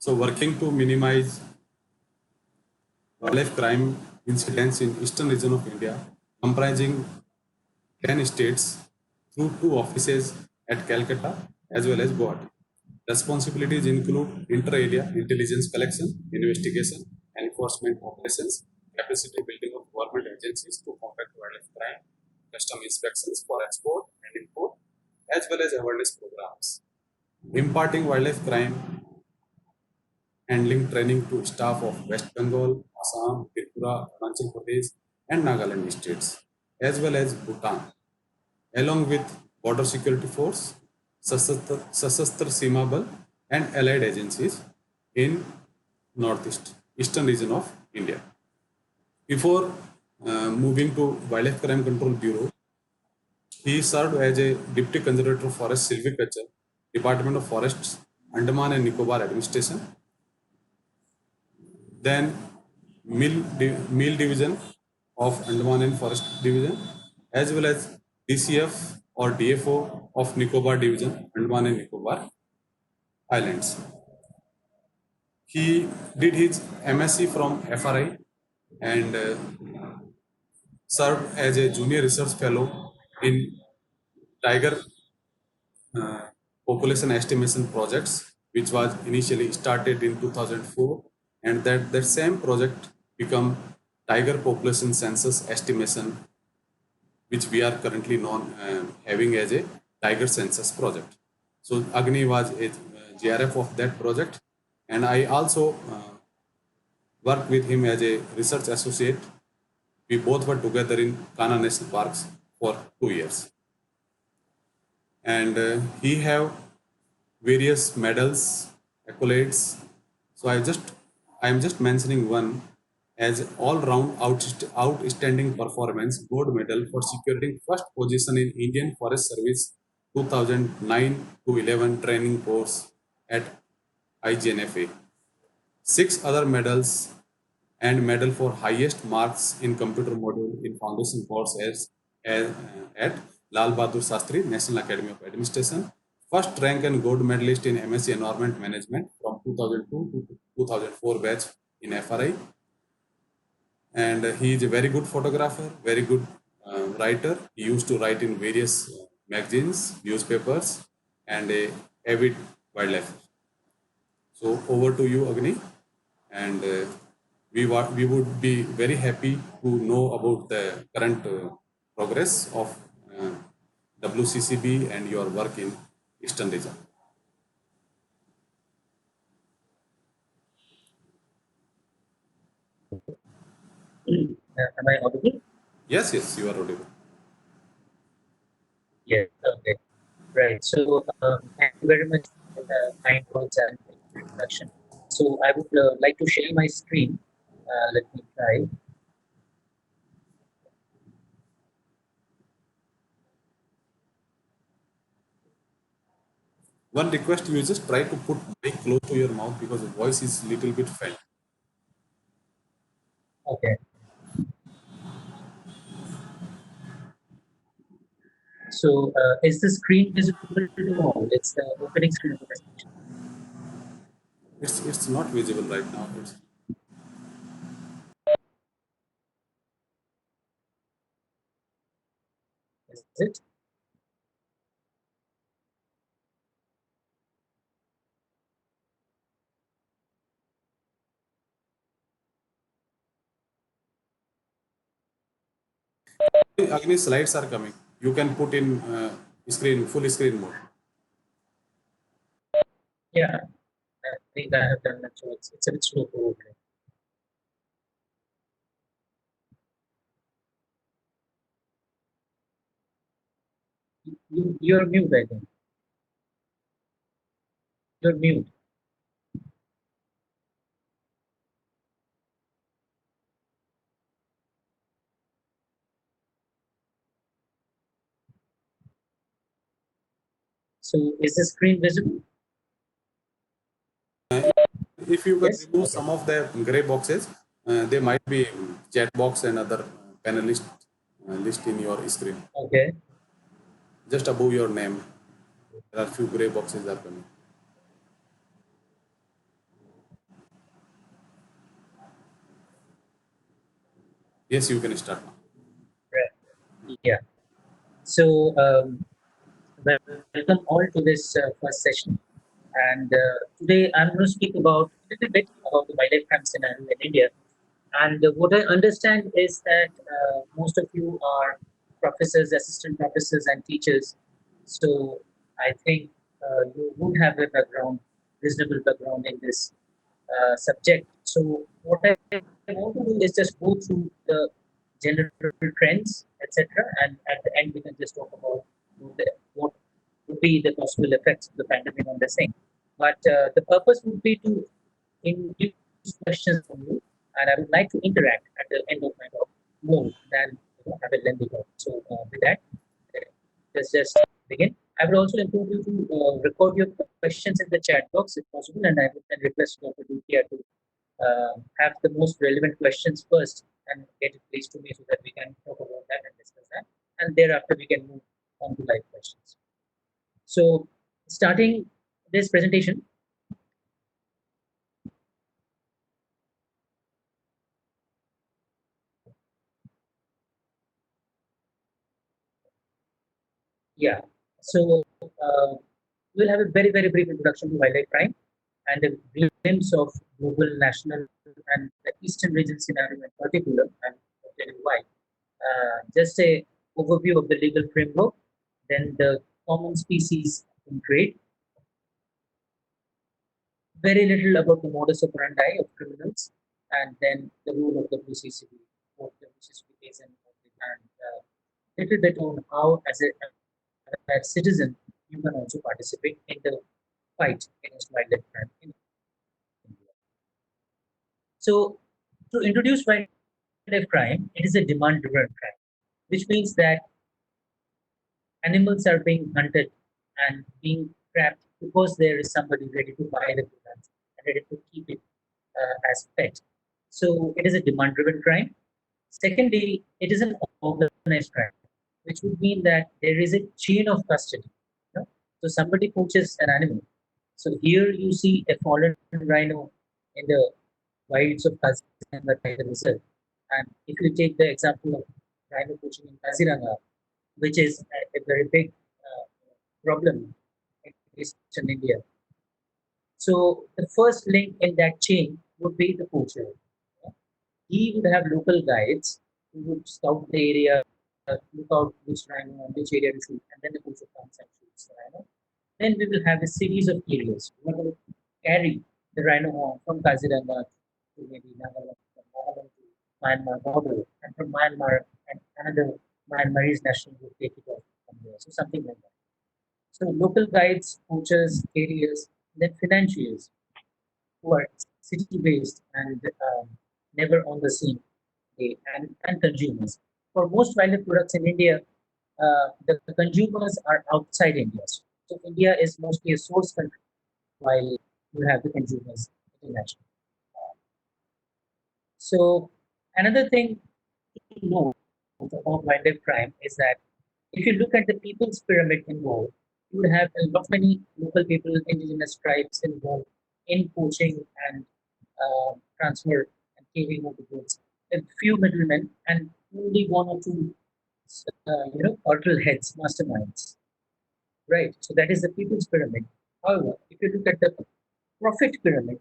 So working to minimize wildlife crime incidents in eastern region of India, comprising 10 states through 2 offices at Calcutta as well as Guwahati. Responsibilities include inter-area intelligence collection, investigation, enforcement operations, capacity building of government agencies to combat wildlife crime, custom inspections for export and import, as well as awareness programs. Imparting wildlife crime handling training to staff of West Bengal, Assam, Tripura, Arunachal Pradesh, and Nagaland states, as well as Bhutan, along with Border Security Force, Sashastra Seema Bal, and allied agencies in northeast, eastern region of India. Before moving to Wildlife Crime Control Bureau, he served as a Deputy Conservator of Forest Silviculture, Department of Forests, Andaman and Nicobar Administration, then Meal Division of Andaman and Forest Division, as well as DCF or DFO of Nicobar Division, Andaman and Nicobar Islands. He did his MSc from FRI and served as a junior research fellow in tiger population estimation projects, which was initially started in 2004, and that same project become tiger population census estimation, which we are currently having as a tiger census project. So Agni was a GRF of that project, and I also worked with him as a research associate. We both were together in Kana National Parks for 2 years. And he have various medals, accolades. So I am just mentioning one as all-round outstanding performance gold medal for securing first position in Indian Forest Service 2009 to 11 training course at IGNFA. 6 other medals and medal for highest marks in computer module in foundation course at Lal Bahadur Shastri National Academy of Administration. First rank and gold medalist in MSc Environment Management from 2002 to 2004 batch in FRI. And he is a very good photographer, very good writer. He used to write in various magazines, newspapers, and a avid wildlife. So over to you, Agni, and we would be very happy to know about the current progress of WCCB and your work in Eastern region. Am I audible? Yes, you are audible. Yes, okay. Right. So, thank you very much for the kind words and introduction. So, I would like to share my screen. Let me try. One request, you just try to put mic close to your mouth because the voice is little bit faint. Okay. So, is the screen visible to all? It's the opening screen of the presentation. It's not visible right now. Is it? Agni, slides are coming. You can put in full screen mode. Yeah, I think I have done that. So, it's a bit slow to open. You're mute, I think. You're mute. So, is the screen visible? If you can Yes? remove Okay. some of the gray boxes, there might be chat box and other panelist list in your screen. Okay. Just above your name, there are few gray boxes are coming. Yes, you can start now. Right. Yeah. So, welcome all to this first session. And today I'm going to speak about a little bit about the wildlife crime scenario in India. And what I understand is that most of you are professors, assistant professors, and teachers. So I think you would have a background, reasonable background in this subject. So what I want to do is just go through the general trends, etc., and at the end we can just talk about what would be the possible effects of the pandemic on the same. But the purpose would be to induce questions from you, and I would like to interact at the end of my talk more than have a lengthy talk. So with that, let's just begin. I would also improve you to record your questions in the chat box if possible, and I would then request Dr. Dutia to have the most relevant questions first and get it placed to me so that we can talk about that and discuss that. And thereafter, we can move on to live questions. So, starting this presentation, yeah. So, we'll have a very, very brief introduction to wildlife crime and a glimpse of global, national, and the eastern region scenario in particular. And I'll tell you why. Just a overview of the legal framework, then the common species in trade, very little about the modus operandi of criminals, and then the role of WCCB, what WCCB is, and little bit on how, as citizen, you can also participate in the fight against wildlife crime in India. So, to introduce wildlife crime, it is a demand-driven crime, which means that animals are being hunted and being trapped because there is somebody ready to buy the products and ready to keep it as pet. So it is a demand-driven crime. Secondly, it is an organized crime, which would mean that there is a chain of custody. You know? So somebody poaches an animal. So here you see a fallen rhino in the wilds of Kaziranga Tiger Reserve. And if you take the example of rhino poaching in Kaziranga, which is a very big problem in eastern India. So the first link in that chain would be the poacher. He would have local guides who would scout the area, look out which rhino and which area to shoot, and then the poacher comes and shoots the rhino. Then we will have a series of areas. We are going to carry the rhino on from Kaziranga to maybe Nagaland, from Nagaland to Myanmar border, and from Myanmar and another Myanmarese national would take it off from there. So something like that. So local guides, poachers, carriers, then financiers who are city-based and never on the scene, and consumers. For most wildlife products in India, the consumers are outside India. So India is mostly a source country, while you have the consumers internationally. So another thing to know about wildlife crime is that if you look at the people's pyramid involved, you would have a lot many local people, indigenous tribes involved in poaching and transfer and carrying of the goods. A few middlemen and only one or two, cultural heads, masterminds. Right. So that is the people's pyramid. However, if you look at the profit pyramid,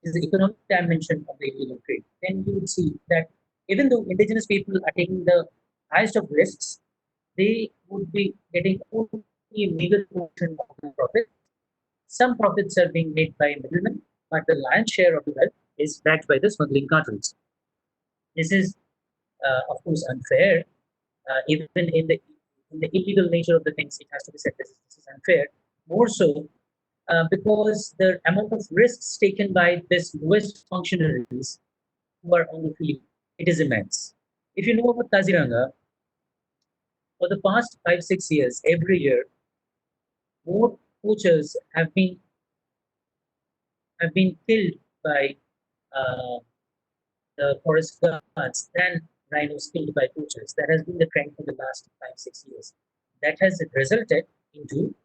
is the economic dimension of the illegal trade, then you would see that even though indigenous people are taking the highest of risks, they would be getting only a meager portion of the profit. Some profits are being made by middlemen, but the lion's share of the wealth is backed by the smuggling cartels. This is, of course, unfair. Even in the illegal nature of the things, it has to be said this is unfair. More so because the amount of risks taken by this lowest functionaries who are on the field, it is immense. If you know about Kaziranga, for the past 5 6 years, every year, more poachers have been killed by uh, the forest guards than rhinos killed by poachers. That has been the trend for the last 5 6 years. That has resulted into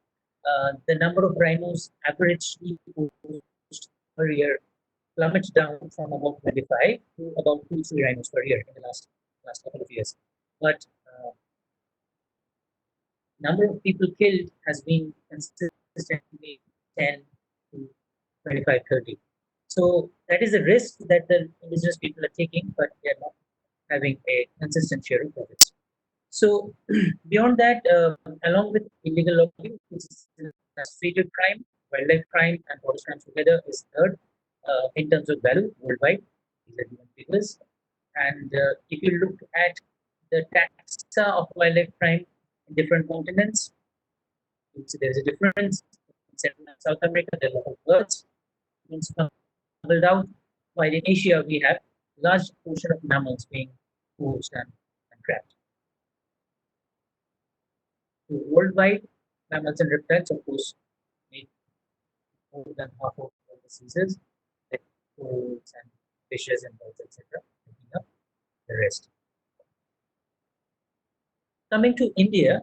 the number of rhinos averagely poached per year plummeted down from about 25 to about 2-3 rhinos per year in the last couple of years. But number of people killed has been consistently 10 to 25, 30. So that is a risk that the indigenous people are taking, but they are not having a consistent share of profits. So beyond that, along with illegal logging, which is administrative crime, wildlife crime, and forest crimes together, is third in terms of value worldwide. These are given figures. And if you look at the taxa of wildlife crime in different continents, there's a difference. In Central and South America, there are a lot of birds being smuggled out, while in Asia we have large portion of mammals being poached and trapped. So worldwide, mammals and reptiles, of course, make more than half of all diseases, like birds and fishes and birds, etc., making up the rest. Coming to India,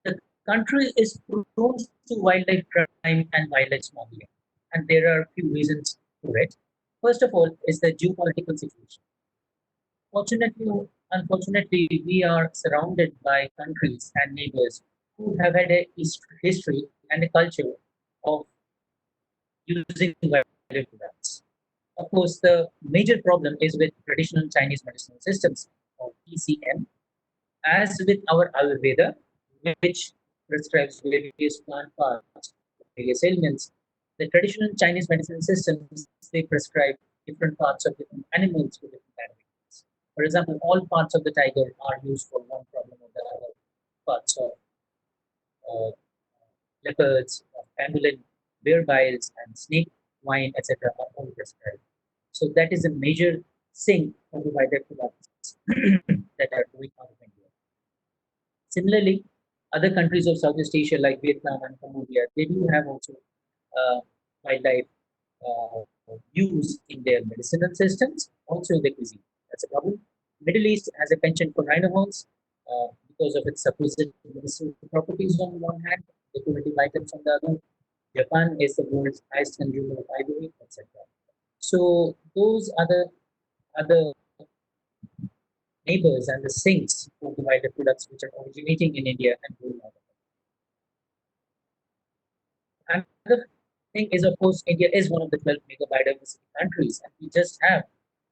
the country is prone to wildlife crime and wildlife smuggling, and there are a few reasons for it. First of all, is the geopolitical situation. Fortunately, unfortunately, we are surrounded by countries and neighbors who have had a history and a culture of using wildlife products. Of course, the major problem is with traditional Chinese medicinal systems, or TCM, as with our Ayurveda, which prescribes various plant parts, various ailments. The traditional Chinese medicine systems, they prescribe different parts of different animals for different kind of ailments. For example, all parts of the tiger are used for one problem or the other. Parts of uh, leopards, pangolin, bear biles, and snake wine, etc., are all prescribed. So that is a major sink for the wildlife products that are going out of India. Similarly, other countries of Southeast Asia like Vietnam and Cambodia, they do have also wildlife use in their medicinal systems, also in their cuisine. That's a problem. Middle East has a penchant for rhino horns because of its supposed medicinal properties on one hand, decorative items on the other. Japan is the world's highest consumer of ivory, etc. So those are the other neighbors and the sinks for the wildlife products which are originating in India and going out. Another thing is, of course, India is one of the 12 mega biodiversity countries, and we just have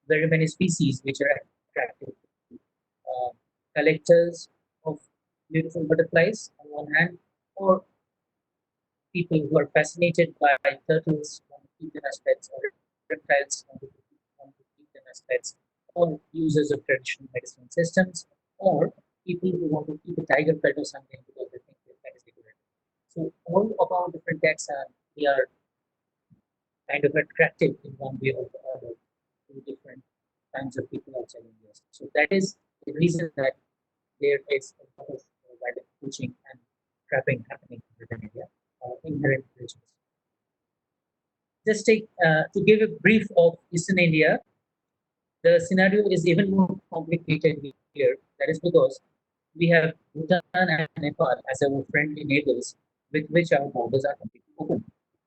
very many species which are attractive uh, collectors of beautiful butterflies on one hand, or people who are fascinated by turtles, want to keep them as pets, or reptiles, want to keep them as pets, or users of traditional medicine systems, or people who want to keep a tiger pet or something because they think the pet is decorative. So all of our different pets are, they are kind of attractive in one way or the other to different kinds of people outside India. So that is the reason that there is a lot of wildlife poaching and trapping happening within India, inherent risks. Just take to give a brief of Eastern India, the scenario is even more complicated here. That is because we have Bhutan and Nepal as our friendly neighbors with which our borders are completely open.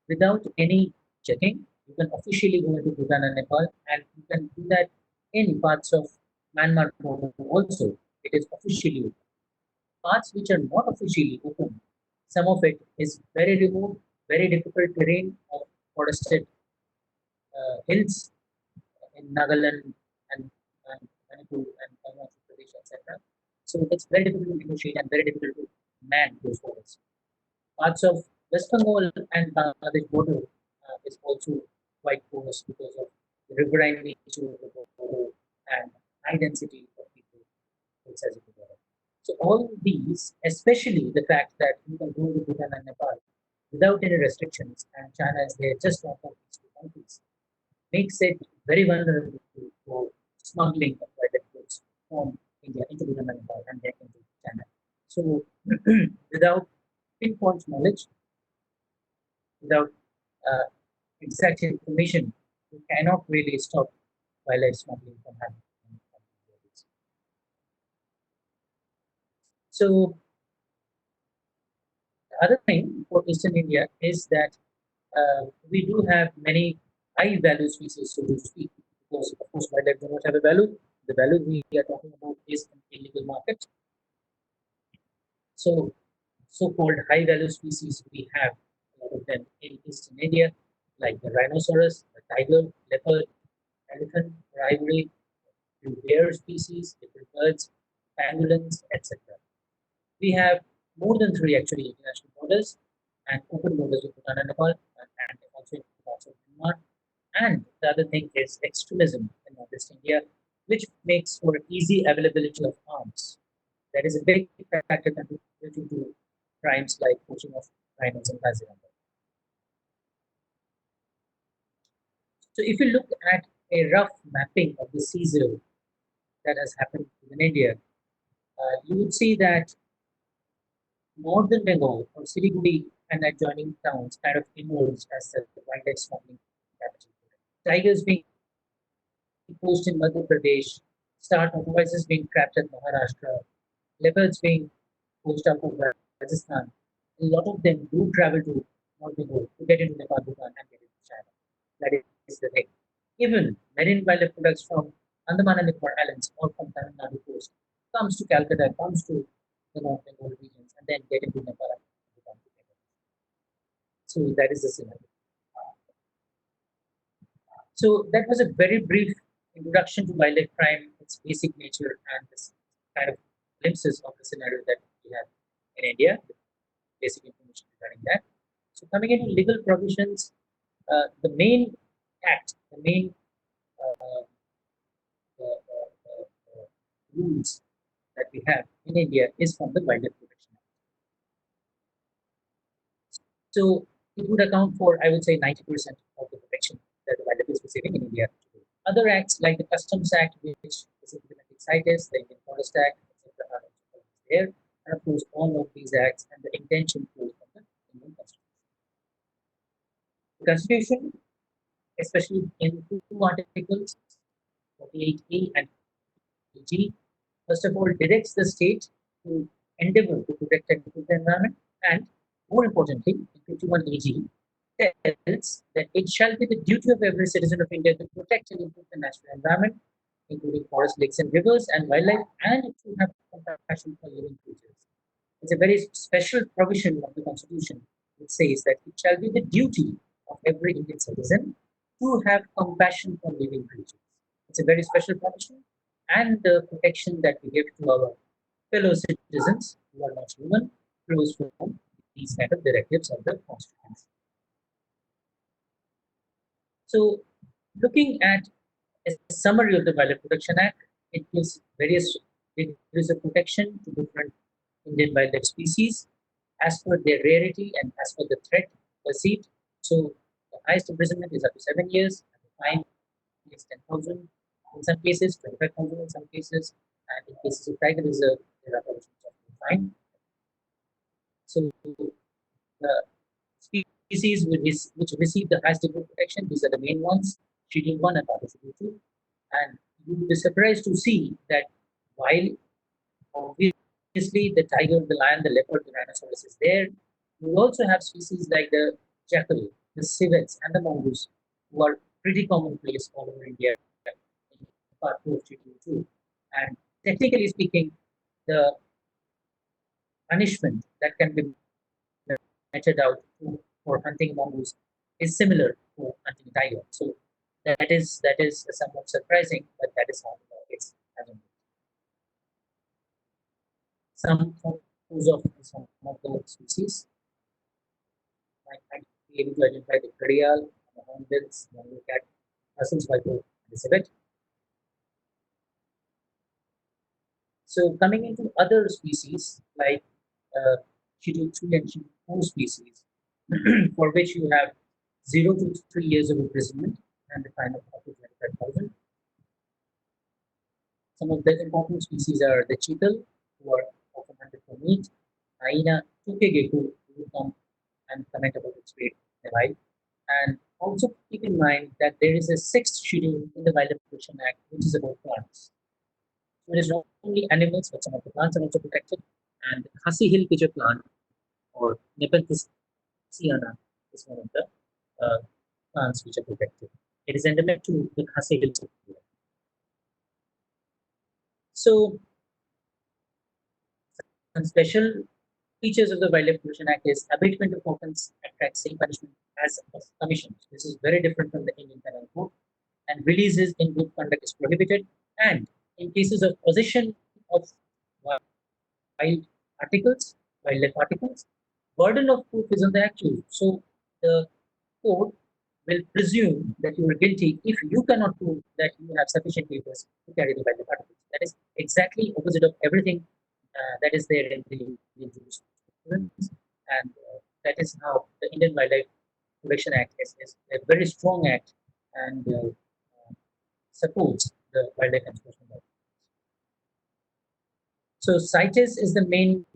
Without any checking, you can officially go into Bhutan and Nepal, and you can do that in parts of Myanmar border also. It is officially open. Parts which are not officially open, some of it is very remote, very difficult terrain of forested hills in Nagaland and Manipur and Arunachal Pradesh, etc. So it's very difficult to negotiate and very difficult to man those borders. Parts of West Bengal and Bangladesh border is also quite porous because of the riverine nature of the border and high density of people inside the border. So all these, especially the fact that you can go to Bhutan and Nepal without any restrictions, and China is there just one of these two countries, makes it very vulnerable for smuggling of private goods from India into the Nepal and then into China. So without pinpoint knowledge, without uh, exact information, you cannot really stop wildlife smuggling from happening. So the other thing for Eastern India is that we do have many high value species, so to speak, because of course wildlife do not have a value. The value we are talking about is an illegal market. So, so-called high-value species, we have a lot of them in eastern India, like the rhinoceros, the tiger, leopard, elephant, ivory, bear species, different birds, pangolins, etc. We have more than three actually international borders and open borders with Bhutan and Nepal, and also in parts of Myanmar. And the other thing is extremism in Northeast India, which makes for easy availability of arms. That is a big factor contributing to crimes like poaching of rhinos and Kaziranga. So if you look at a rough mapping of the seizure that has happened in India, you would see that northern Bengal or Siliguri and adjoining towns kind of emerged as the wildlife smuggling capital. Tigers being poached in Madhya Pradesh, star tortoises being trapped in Maharashtra, leopards being poached out of Rajasthan. A lot of them do travel to North Bengal to get into Nepal, Bhutan, and get into China. That is the thing. Even marine wildlife products from Andaman and Nicobar Islands or from Tamil Nadu coast comes to Calcutta, comes to the North Bengal regions, and then get into Nepal and Bhutan. So that is the scenario. So that was a very brief introduction to wildlife crime, its basic nature, and this kind of glimpses of the scenario that we have in India, basic information regarding that. So coming into legal provisions, the main act, the main uh, rules that we have in India is from the Wildlife Protection Act. So it would account for, I would say, 90% of the protection that the wildlife is receiving in India. Other acts like the Customs Act, which is implementing CITES, the Indian Forest Act, etc., are also there. And of course, all of these acts and the intention flows from the Indian Constitution. The Constitution, especially in two articles, 48A and G, first of all, directs the state to endeavor to protect and improve the environment, and more importantly, in 51 AG, tells that it shall be the duty of every citizen of India to protect and improve the natural environment, including forests, lakes, and rivers, and wildlife, and to have compassion for living creatures. It's a very special provision of the Constitution which says that it shall be the duty of every Indian citizen to have compassion for living creatures. It's a very special provision, and the protection that we give to our fellow citizens who are not human flows from these kind of directives of the Constitution. So, looking at a summary of the Wildlife Protection Act, it gives various degrees of protection to different Indian wildlife species as per their rarity and as per the threat perceived. So, the highest imprisonment is up to 7 years, and the fine is 10,000 in some cases, 25,000 in some cases, and in cases of tiger reserve, there are provisions of fine. So, the species which receive the highest degree of protection, these are the main ones, Schedule 1 and Schedule 2. And you will be surprised to see that while obviously the tiger, the lion, the leopard, the rhinoceros is there, you also have species like the jackal, the civets, and the mongoose, who are pretty commonplace all over India in part 2 of Schedule 2. And technically speaking, the punishment that can be meted out for hunting mongoose is similar to hunting tiger. So that is somewhat surprising, but that is how the law is. Some photos of some of the species might be able to identify the gharial, the hornbills, the cat, Russell's viper, and the civet. So coming into other species like Schedule 3 and Schedule 4 species, for which you have 0 to 3 years of imprisonment and the fine of up to 25,000. Some of the important species are the cheetal, who are often hunted for meat, hyena, tukegeku, who will come and comment about its weight in life. And also keep in mind that there is a sixth schedule in the Wildlife Protection Act, which is about plants. So it is not only animals, but some of the plants are also protected. And the Khasi hill pitcher plant, or Nepenthes is one of the plants which are protected. It is endemic to the Khasi Hills of India. So, some special features of the Wildlife Protection Act is abatement of offence attracts same punishment as of commissions. This is very different from the Indian Penal Code. And releases in good conduct is prohibited. And in cases of possession of wild articles, wildlife articles, burden of proof is on the accused. So the court will presume that you are guilty if you cannot prove that you have sufficient papers to carry the wildlife articles. That is exactly opposite of everything that is there in the Indian jurisprudence, and that is how the Indian Wildlife Protection Act is a very strong act and supports the wildlife enforcement. So CITES is the main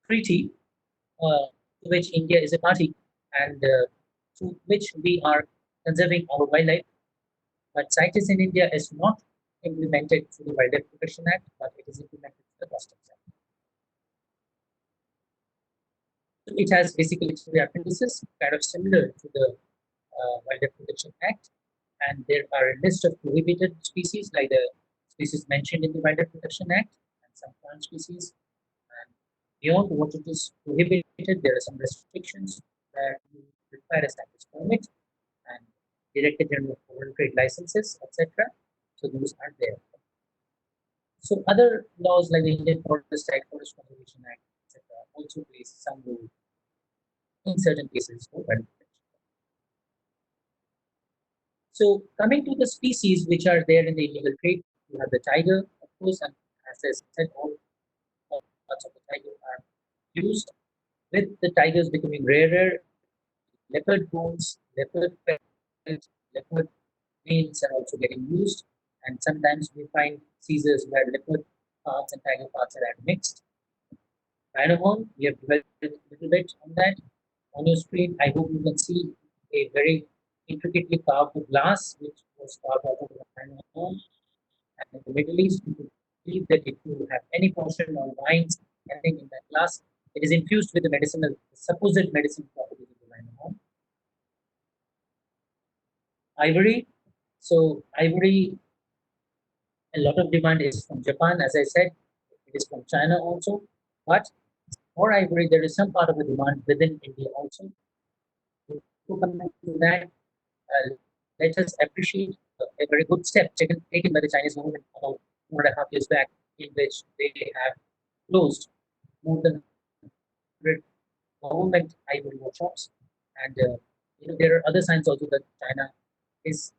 treaty to which India is a party and through which we are conserving our wildlife. But CITES in India is not implemented through the Wildlife Protection Act, but it is implemented through the Customs Act. So it has basically three appendices, kind of similar to the Wildlife Protection Act, and there are a list of prohibited species like the species mentioned in the Wildlife Protection Act and some plant species. And beyond what it is prohibited, there are some restrictions that require a status permit and Director General of Foreign Trade licenses, etc. So those are there. So other laws like the Indian Forest Act, Forest Conservation Act, etc., also plays some role in certain cases for wildlife protection. So coming to the species which are there in the illegal trade, you have the tiger, of course, and as I said, all parts of the tiger are used. With the tigers becoming rarer, leopard bones, leopard pelts, leopard veins are also getting used, and sometimes we find seizures where leopard parts and tiger parts are mixed. Rhino horn, we have developed a little bit on that. On your screen, I hope you can see a very intricately carved glass which was carved out of the rhino horn. And in the Middle East, you believe that if you have any portion or vines, anything in that glass, it is infused with the medicinal, supposed medicinal properties of the rhino horn. Ivory. So ivory, a lot of demand is from Japan, as I said, it is from China also. But for ivory, there is some part of the demand within India also. To come back to that, let us appreciate a very good step taken by the Chinese government about 4.5 years back, in which they have closed more than 100 government ivory workshops. And there are other signs also that China is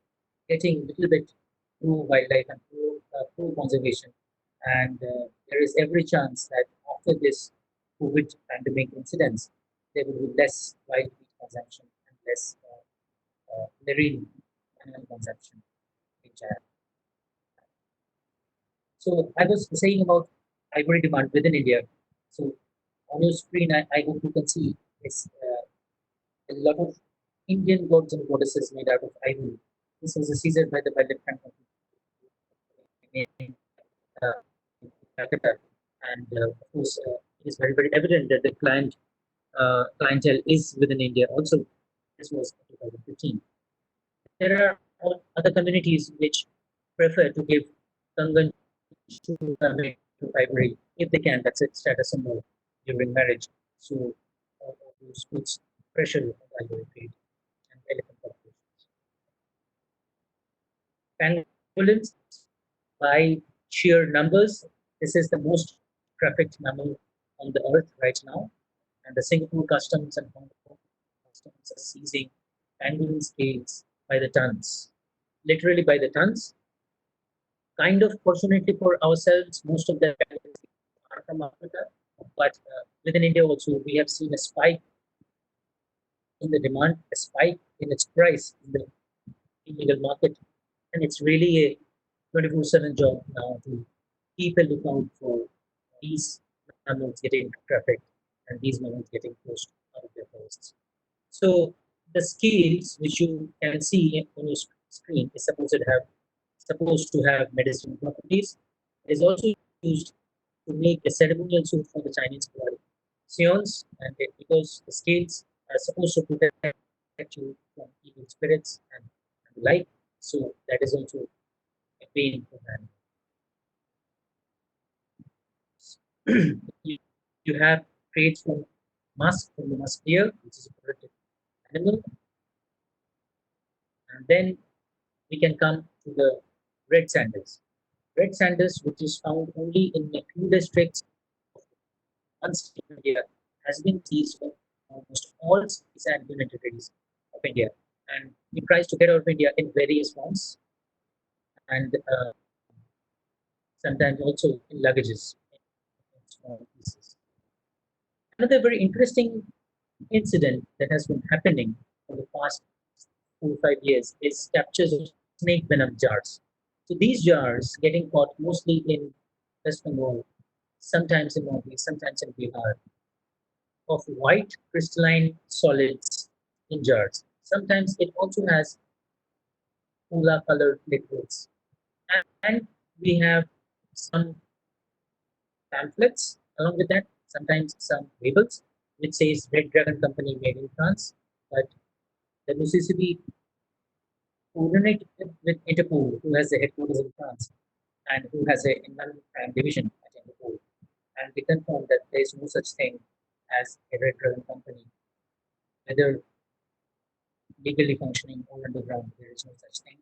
getting a little bit through wildlife and through conservation. And there is every chance that after this COVID pandemic incidents, there will be less wild meat consumption and less marine animal consumption in China. So I was saying about ivory demand within India. So on your screen, I hope you can see it's a lot of Indian gods and goddesses made out of ivory. This was a seizure by the Wildlife in Calcutta, and of course, it is very evident that the clientele is within India. Also, this was 2015. There are other communities which prefer to give Kangan to ivory if they can. That's its status symbol during marriage. So, this puts pressure on ivory trade and elephant populations. Pangolins, by sheer numbers, this is the most trafficked mammal on the earth right now. And the Singapore customs and Hong Kong customs are seizing pangolin scales by the tons, literally by the tons. Kind of fortunately for ourselves, most of the pangolins are from Africa, but within India also, we have seen a spike in the demand, a spike in its price in the illegal market, and it's really a 24/7 job now to keep a lookout for these mammals getting trafficked and these mammals getting pushed out of their forests. So the scales which you can see on your screen is supposed to have medicinal properties. It is also used to make a ceremonial suit for the Chinese god Sions, and because the scales supposed to protect you from evil spirits and the like. So that is also a pain for man. You have traits from the musk deer, which is a protected animal, and then we can come to the red sanders. Red sanders, which is found only in a few districts of India, has been seized by almost all cities and union territories of India, and it tries to get out of India in various forms, and sometimes also in luggages, in small pieces. Another very interesting incident that has been happening for the past 4 or 5 years is captures of snake venom jars. So these jars getting caught mostly in West Bengal, sometimes in Northeast, sometimes in Bihar, of white crystalline solids in jars. Sometimes it also has cola colored liquids. And we have some pamphlets along with that, sometimes some labels which says Red Dragon Company made in France. But the WCCB coordinated with Interpol, who has the headquarters in France and who has a environment crime division at Interpol. And they confirmed that there is no such thing as a Red Dragon Company, whether legally functioning or underground, there is no such thing.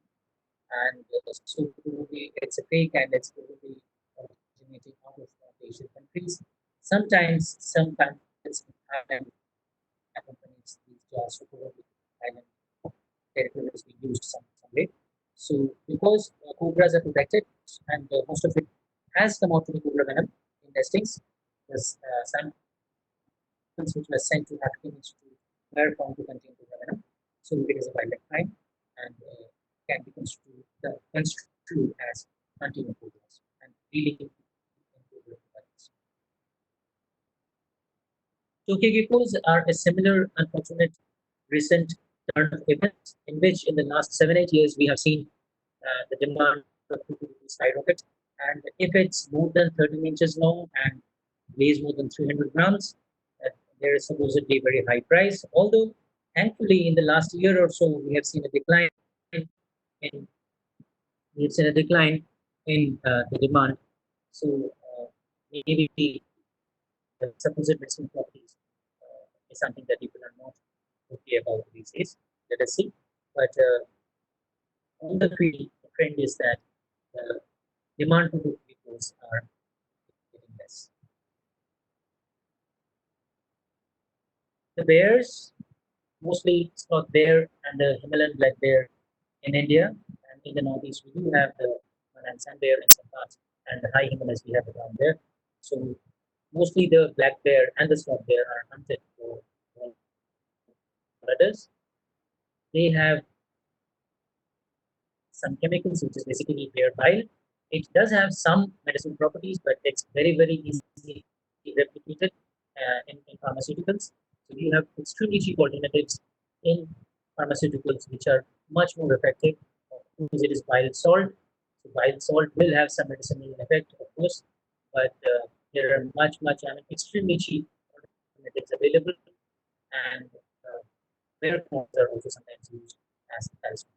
And so probably it's a fake and it's probably originating out of Asian countries. Sometimes some countries accompanies these jars, so probably island territory is being used some way. So because cobras are protected and most of it has come out to the cobra venom in testings, there's samples which were sent to African Institute were found to contain cobra venom. So it is a wildlife crime and can be construed as hunting of cobras and dealing in cobra violence. Tokyo geckos are a similar unfortunate recent turn of events in which in the last 7 8 years we have seen the demand for skyrocket. And if it's more than 13 inches long and weighs more than 300 grams, there is supposedly a very high price. Although, thankfully, in the last year or so, we have seen a decline in the demand. So maybe the supposed medicinal properties is something that people are not okay about these days. Let us see. But on the field, the trend is that the demand for the vehicles are getting less. The bears, mostly spot bear and the Himalayan black bear in India, and in the northeast we do have the Himalayan sand bear in some parts, and the high Himalayas we have the brown bear. So mostly the black bear and the spot bear are hunted for predators. They have some chemicals, which is basically bear bile. It does have some medicinal properties, but it's very easily replicated in pharmaceuticals. So you have extremely cheap alternatives in pharmaceuticals, which are much more effective. Because it is bile salt. So bile salt will have some medicinal effect, of course, but there are extremely cheap alternatives available, and bear forms are also sometimes used as talismans.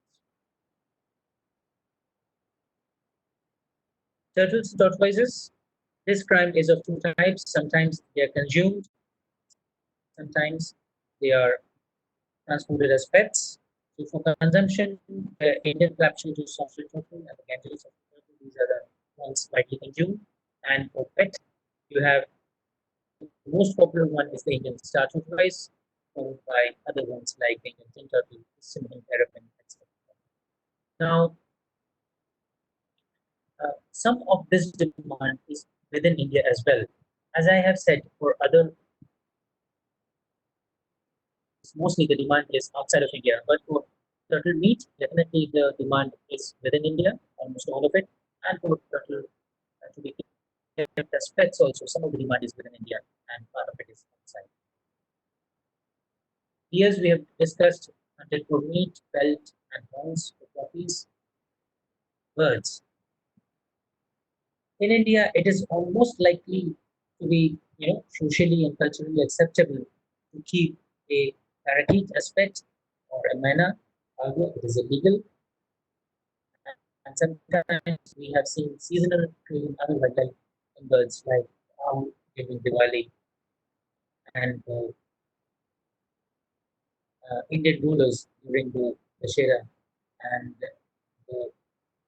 Turtles and tortoises. This crime is of two types. Sometimes they are consumed, sometimes they are transported as pets. So for consumption, the Indian claptrap is soft turtle and the Ganges soft turtle. These are the ones widely consumed. And for pet, you have the most popular one is the Indian star tortoise, followed by other ones like the Indian tin turtle, cinnamon terrapin, etc. Now, some of this demand is within India as well. As I have said, for other, mostly the demand is outside of India, but for turtle meat, definitely the demand is within India, almost all of it, and for turtle to be kept as pets also, some of the demand is within India, and part of it is outside. Here we have discussed hunted for meat, pelt, and horns for puppies, birds. In India, it is almost likely to be, socially and culturally acceptable to keep a parakeet aspect or a manner, however, it is illegal. And sometimes we have seen seasonal killing other wildlife in birds like owl during Diwali and Indian rulers during the Dashera, and the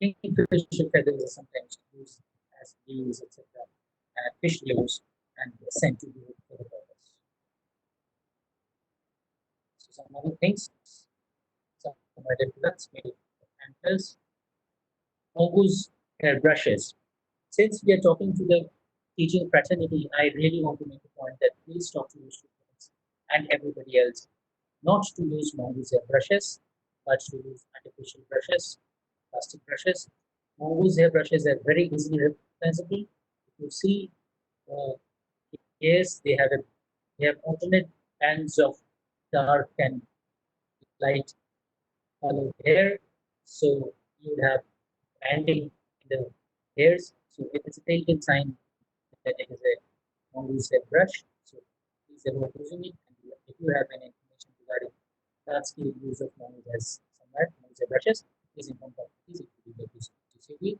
kingfisher feathers are sometimes used as leaves, etc., and fish lures, and sent to you for the purpose. So some other things, some other products made of antlers, mongoose hair brushes. Since we are talking to the teaching fraternity, I really want to make a point that please talk to your students and everybody else not to use mongoose hair brushes, but to use artificial brushes, plastic brushes. Mongoose hair brushes are very easily recognizable. If you see, uh, yes, they have alternate bands of dark and light colored hair. So you have banding in the hairs. So it is a telltale sign that it is a mongoose hair brush. So please avoid using it. And if you have any information regarding large scale use of mongoose hairs somewhere, mongoose hair brushes, please inform us. Please it will be WCCB.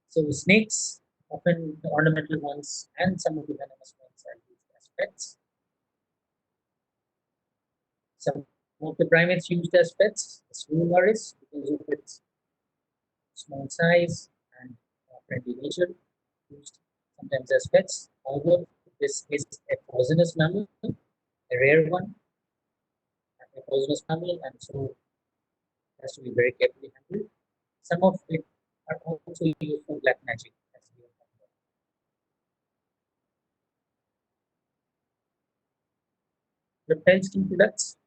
So snakes, often the ornamental ones and some of the venomous ones are used as pets. Some of the primates used as pets, the small loris, because of its small size and friendly nature, used sometimes as pets. However, this is a poisonous mammal, a rare one, a poisonous mammal, and so it has to be very carefully handled. Some of it are also used for black magic, as we have talked about. Reptile skin products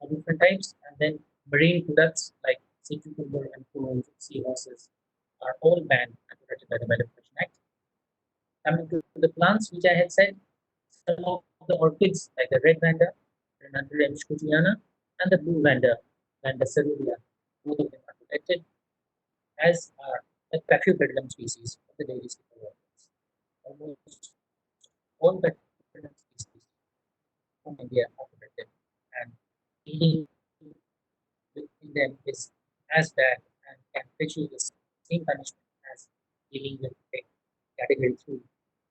are different types, and then marine products like sea cucumber and prawns, seahorses are all banned and protected by the Wildlife Protection Act. Coming to the plants, which I had said, some of the orchids like the red vanda, Renanthera scotiana, and the blue vanda, Vanda cerulean, both of them are protected, as are the Paphiopedilum species of the daily sleeper orchids. Almost all the species from India are protected, and dealing within them is as bad and can fetch you the same punishment as dealing with a category 3,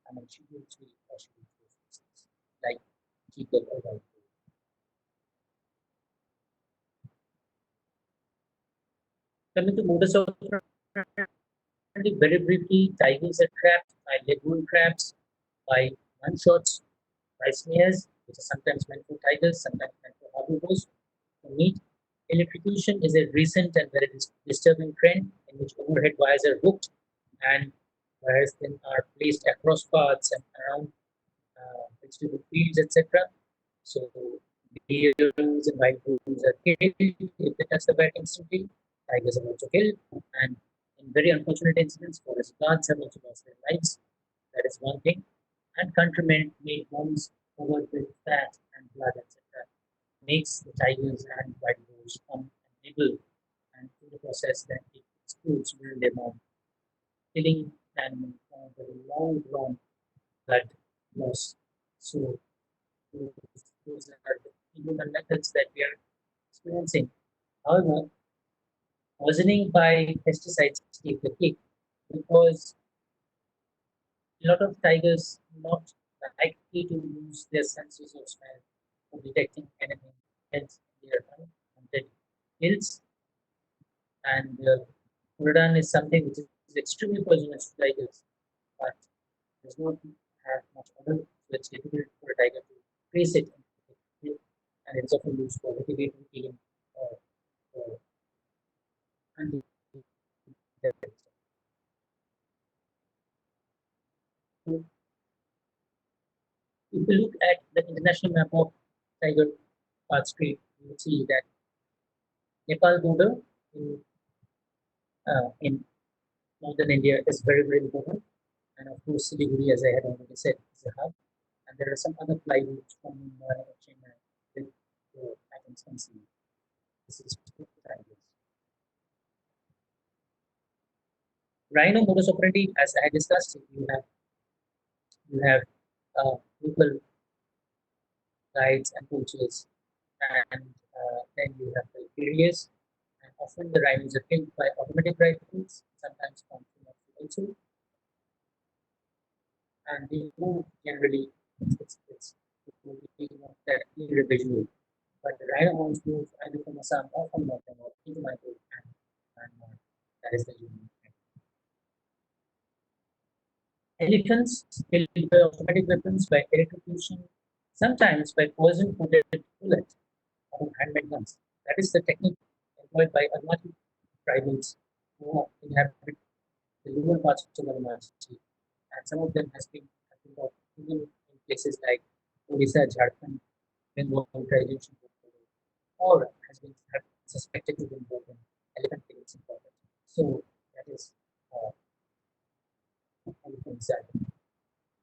I mean, schedule 3 or schedule 4 species, like cheetah or wild boar. Coming to modus operandi, very briefly, tigers are trapped by leghorn crabs, by gunshots, by snares, which are sometimes meant for tigers, sometimes meant for herbivores, for meat. Electrocution is a recent and very disturbing trend in which overhead wires are hooked and wires then are placed across paths and around vegetable fields, etc. So deers and wild boars are killed if they touch the wire instantly. Tigers are also killed, and in very unfortunate incidents, forest guards have also lost their lives. That is one thing. And countrymen made homes covered with fat and blood, etc. Makes the tigers and wild boars come and nibble, and in the process, then it explodes within their mouth, killing the animal from a very long drawn blood loss. So those are the human methods that we are experiencing. However, poisoning by pesticides take the cake because a lot of tigers not likely to use their senses of smell for detecting anything else in their unwanted hills. And Furadhan is something which is extremely poisonous to tigers, but does not have much odor, so it's difficult for a tiger to trace it. And it's often used for mitigating killing or hunting. So if you look at the international map of tiger path street, you will see that Nepal border in northern India is very, very important. And of course, Siliguri, as I had already said, is a hub. And there are some other fly routes from Mumbai or Chennai with items concealed. This is tigers. Rhino modus operandi, as I discussed, you have local guides and coaches, and then you have the areas, and often the rhinos are killed by automatic rifles, sometimes conventional also, and they move generally. It's not that clear visual, but the rhino horns move either from Assam or from North Bengal into my boat, and that is the unique thing. Elephants killed by automatic weapons, by electrocution, sometimes by poison-coated bullets or handmade guns. That is the technique employed by Arunachal tribals who inhabit the lower parts of Arunachal, and some of them has been taught even in places like Odisha, Jharkhand, Bengal tradition, or has been suspected to be involved in elephant killings in Kolkata. So that is elephants that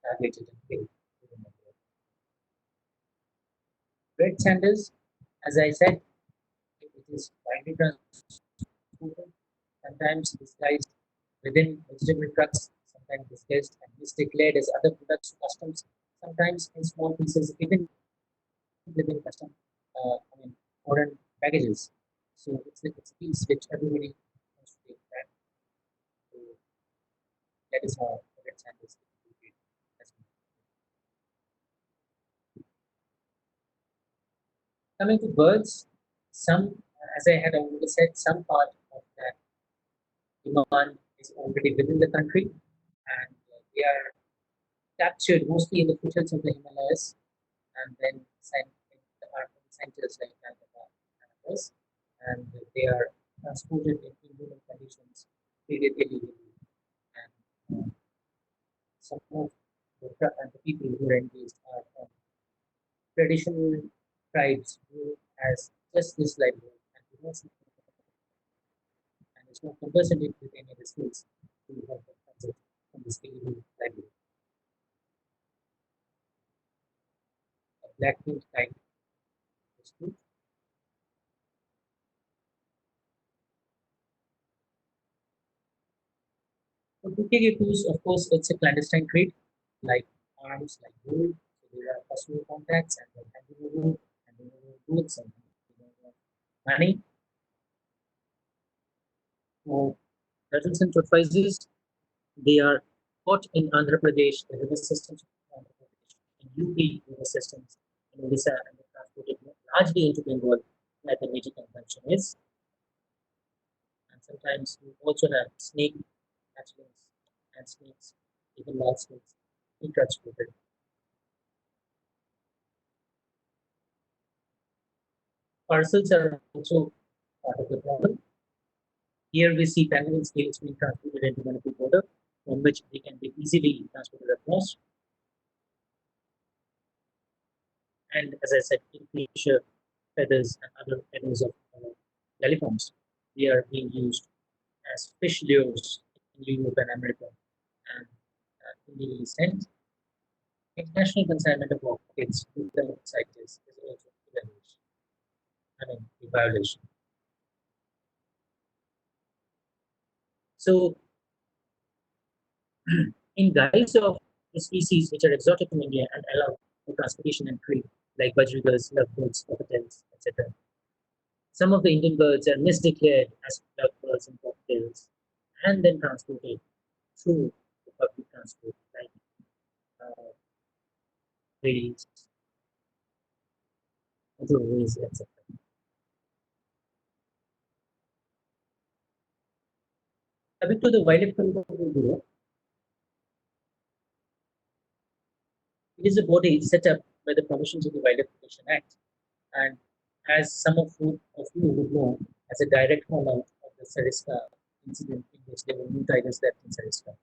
targeted and killed. Red sandals, as I said, it is widely transported, sometimes disguised within vegetable trucks, sometimes disguised and misdeclared as other products to customs, sometimes in small pieces, even within custom, foreign packages. So it's a piece which everybody wants to take back. So that is how the red sandals has been. Coming to birds, some, as I had already said, some part of that demand is already within the country, and they are captured mostly in the foothills of the Himalayas, and then sent in the urban centers like Calcutta and others, and they are transported in inhuman conditions, treated illegally, and some of the people who are engaged are from traditional tribes who has just this livelihood and do not and is not compulsory with any of the skills to have the concept from this illegal livelihood. A black-winged kite is good. So Tukey of course, it's a clandestine trade, like arms, like gold. So there are personal contacts and then handing over goods and money. So turtles and tortoises, they are caught in Andhra Pradesh, the river systems of Andhra Pradesh, in UP river systems, in Odisha, and they transported largely into Bengal, where the major consumption is. And sometimes we also have snake hatchlings and snakes, even large snakes, being transported. Parcels are also part of the problem. Here we see pangolin scales being transported into Manipur border, from which they can be easily transported across. And as I said, kingfisher feathers and other feathers of elephants, they are being used as fish lures in Europe and America and in the East End. International consignment of orchids within CITES is also a violation. So, in guise of the species which are exotic in India and allowed for transportation and trade, like budgerigars, lovebirds, cockatiels, etc. Some of the Indian birds are misdeclared as lovebirds and cockatiels and then transported through the public transport, like rails, motorways, etc. Coming to the Wildlife Control Bureau, it is a body set up by the provisions of the Wildlife Protection Act, and as some of you would know, as a direct fallout of the Sariska incident in which there were new tigers left in Sariska.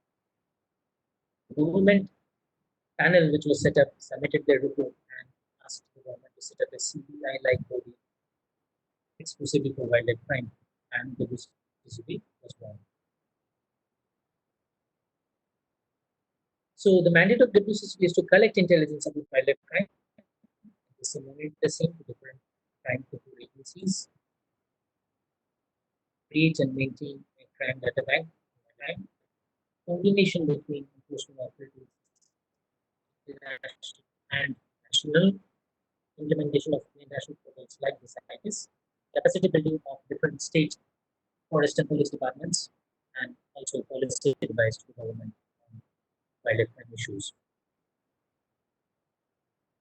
The government panel which was set up submitted their report and asked the government to set up a CBI-like body exclusively for wildlife crime, and the WCCB was born. So the mandate of WCCB is to collect intelligence about wildlife crime, disseminate the same to different crime control agencies, create and maintain a crime data bank, crime coordination between enforcement authorities and national implementation of international programs like the CITES, capacity building of different state forest and police departments, and also policy advice to government on wildlife crime issues.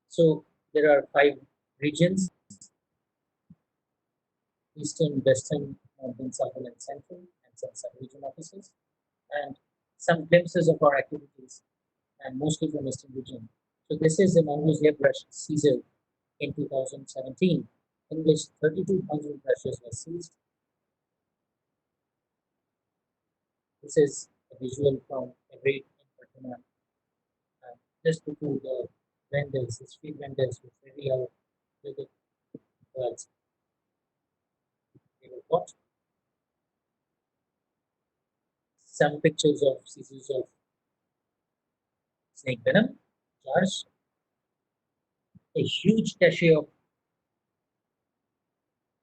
So there are 5 regions: eastern, western, northern, southern, and central, and some sub-region offices, and some glimpses of our activities, and mostly from eastern region. So this is a mongoose hairbrush seizure in 2017, in which 32,000 brushes were seized. This is a visual from a raid in Patna, just before the vendors, the street vendors were very out with the birds. They were caught. Some pictures of seizures of snake venom, jars, a huge cache of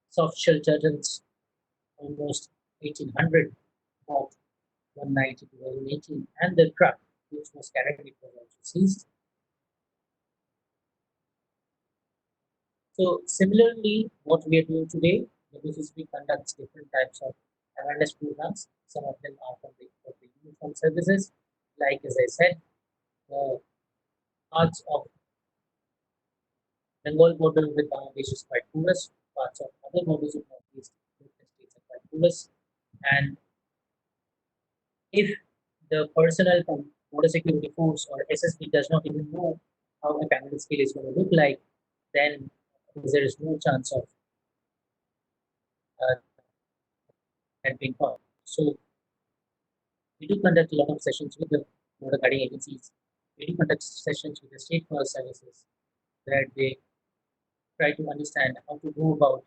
soft shell turtles, almost 1800, caught one night in 2018, and the truck which was carrying it was also seized. So similarly, what we are doing today, the WCCB conducts different types of awareness programs. Some of them are for the uniform services, like as I said, the parts of Bengal border with Bangladesh is quite porous, parts of other borders of Northeast states are quite porous, and if the personnel from Border Security Force or SSB does not even know how a panel scale is going to look like, then there is no chance of that being caught. So we do conduct a lot of sessions with the border guarding agencies. We do conduct sessions with the state forest services where they try to understand how to go about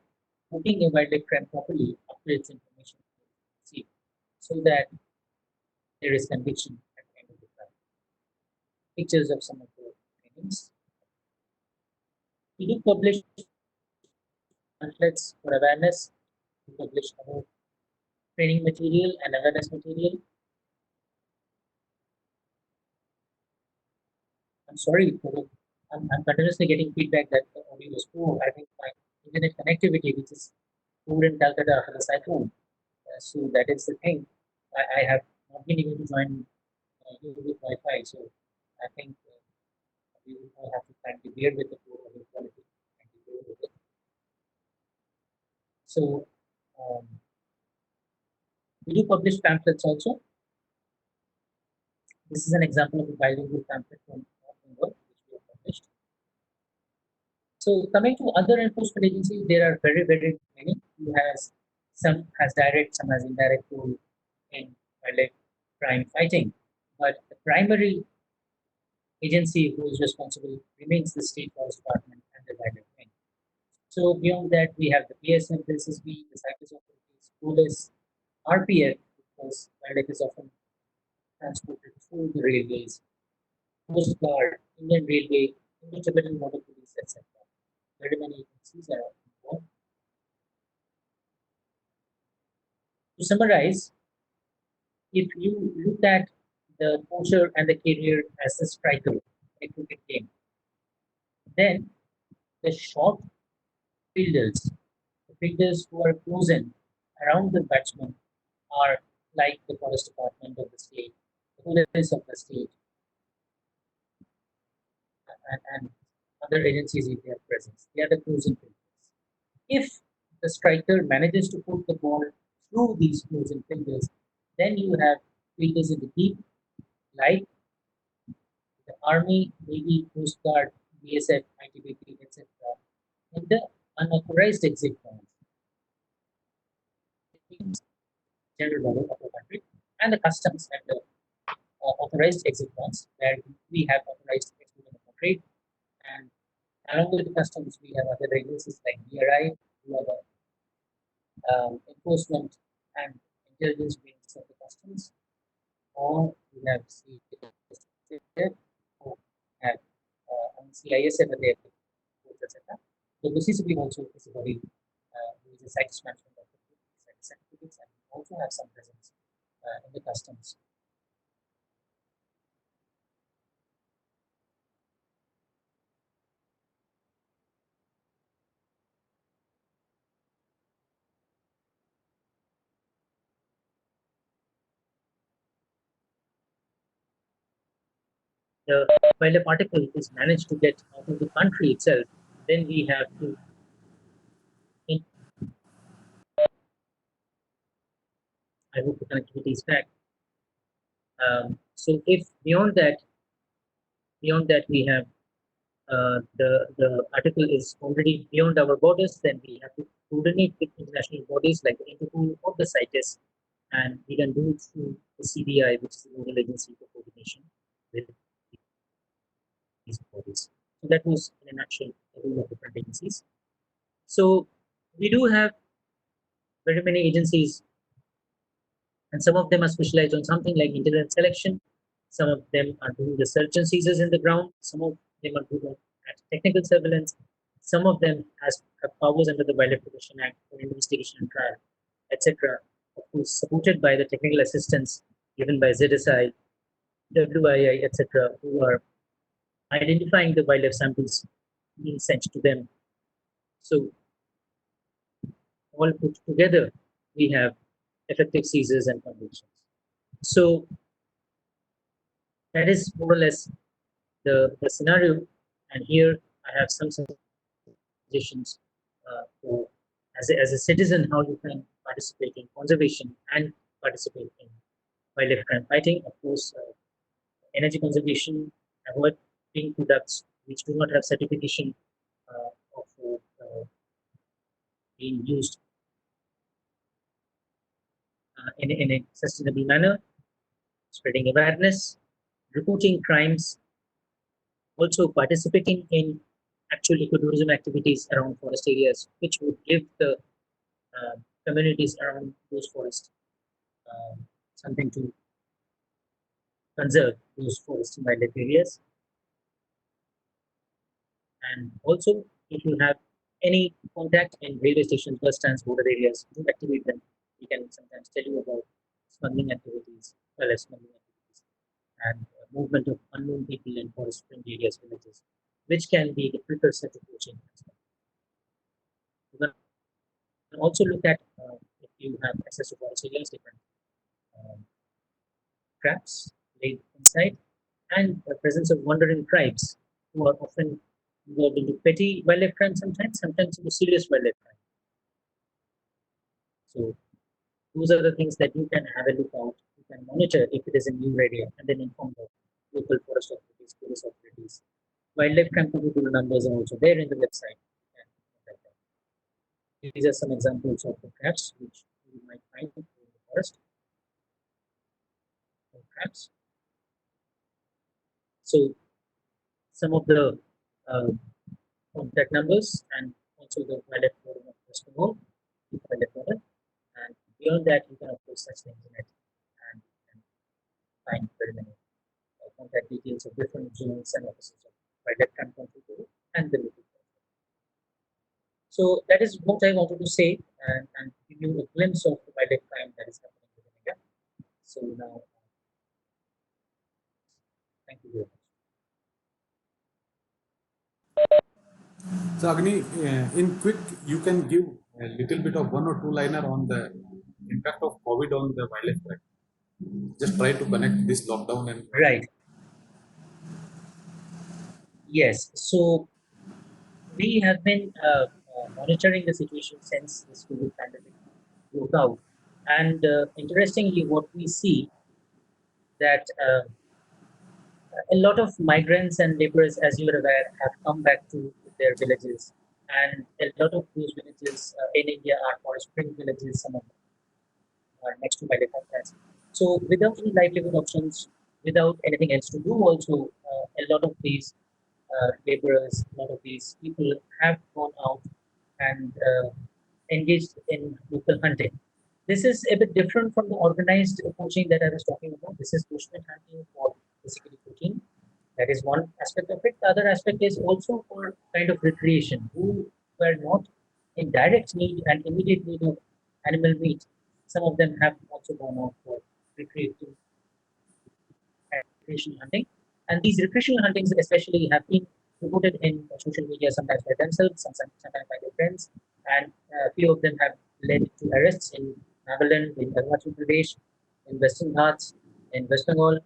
putting a wildlife crime properly after its information received, so that there is conviction at the end of the crime. Pictures of some of the trainings. We do publish pamphlets for awareness. We publish our training material and awareness material. I'm sorry for the, I'm continuously getting feedback that the audio is poor. I think my internet connectivity, which is poor in Calcutta after the cyclone. So that is the thing. I have not been able to join you with Wi-Fi, so I think we will have to kindly bear with the poor audio quality. Kindly bear with it. So we do publish pamphlets also. This is an example of a bilingual pamphlet from North Bengal, which we have published. So coming to other enforcement agencies, there are very, very many who has some has direct, some has indirect role in wildlife crime fighting. But the primary agency who is responsible remains the State Forest Department and the wildlife wing. So beyond that, we have the PSF, the SSB, the CITES authorities, police, RPF, because wildlife is often transported through the railways, Coast Guard, Indian Railway, Indian Tibetan Border Police, etc. Very many agencies are involved. To summarize, if you look at the poacher and the carrier as a striker in a cricket game, then the short fielders, the fielders who are chosen around the batsman, are like the forest department of the state, the police of the state, and other agencies in their presence. They are the closing fielders. If the striker manages to put the ball through these closing fielders, then you have fielders in the deep, like the Army, Navy, Coast Guard, BSF, ITBP, etc., in the unauthorized exit points, general border of the country, and the customs at the authorized exit points, where we have authorized export and trade, and along with the customs, we have other agencies like BRI, who are the enforcement and intelligence wings of the customs, or we have CISF, who have CISF at the airports, etc. The WCCB also is a body who is a site management of the certificates, and we also have some presence in the customs. the wildlife particle is managed to get out of the country itself, then we have to I hope the connectivity is back. So if beyond that we have the article is already beyond our borders, then we have to coordinate with international bodies like the Interpol or the CITES, and we can do it through the CBI, which is the Nodal Agency for Coordination with these bodies. So that was in a nutshell the role of different agencies. So we do have very many agencies, and some of them are specialized on something like intelligence collection. Some of them are doing the search and seizures in the ground. Some of them are doing technical surveillance. Some of them have powers under the Wildlife Protection Act for investigation and trial, etc. Of course, supported by the technical assistance given by ZSI, WII, etc., who are identifying the wildlife samples being sent to them. So, all put together, we have effective seizures and convictions. So, that is more or less the scenario. And here I have some suggestions for as a citizen how you can participate in conservation and participate in wildlife crime fighting. Of course, energy conservation, avoiding products which do not have certification of being used in a sustainable manner, spreading awareness, reporting crimes, also participating in actual ecotourism activities around forest areas, which would give the communities around those forests something to conserve those forest and wildlife areas. And also, if you have any contact in railway stations, bus stands, border areas, do activate them. We can sometimes tell you about smuggling activities, smuggling activities, and movement of unknown people in forest-friendly areas, villages, which can be the precursor to poaching. You can also look at if you have access to forest areas, different traps laid inside, and the presence of wandering tribes who are often involved into petty wildlife crime sometimes into serious wildlife crime. So those are the things that you can have a look out. You can monitor if it is a new area and then inform the local forest authorities, police authorities. Wildlife crime control numbers are also there in the website. These are some examples of the traps which you might find in the forest. Traps. So some of the contact numbers and also the wildlife forum of West Bengal, wildlife forum. And beyond that, you can of course search the internet and find very many contact details of different zones and offices of wildlife crime control and the local. So that is what I wanted to say and give you a glimpse of the wildlife crime that is happening in India. So now, thank you very much. So Agni, in quick, you can give a little bit of one or two liner on the impact of COVID on the wildlife crime. Just try to connect this lockdown and right. Yes. So we have been monitoring the situation since this COVID pandemic broke out, and interestingly, what we see that a lot of migrants and laborers, as you are aware, have come back to their villages, and a lot of those villages in India are forest-free villages. Some of them are next to wildlife habitats. So, without any livelihood options, without anything else to do, also a lot of these laborers, a lot of these people have gone out and engaged in local hunting. This is a bit different from the organized poaching that I was talking about. This is bushmeat hunting for basically cooking. That is one aspect of it. The other aspect is also for kind of recreation. Who were not in direct need and immediate need of animal meat. Some of them have also gone out for recreative recreational hunting. And these recreational huntings especially have been reported in social media sometimes by themselves, sometimes by their friends. And a few of them have led to arrests in Nagaland, in Arunachal Pradesh, in Western Ghats, in West Bengal.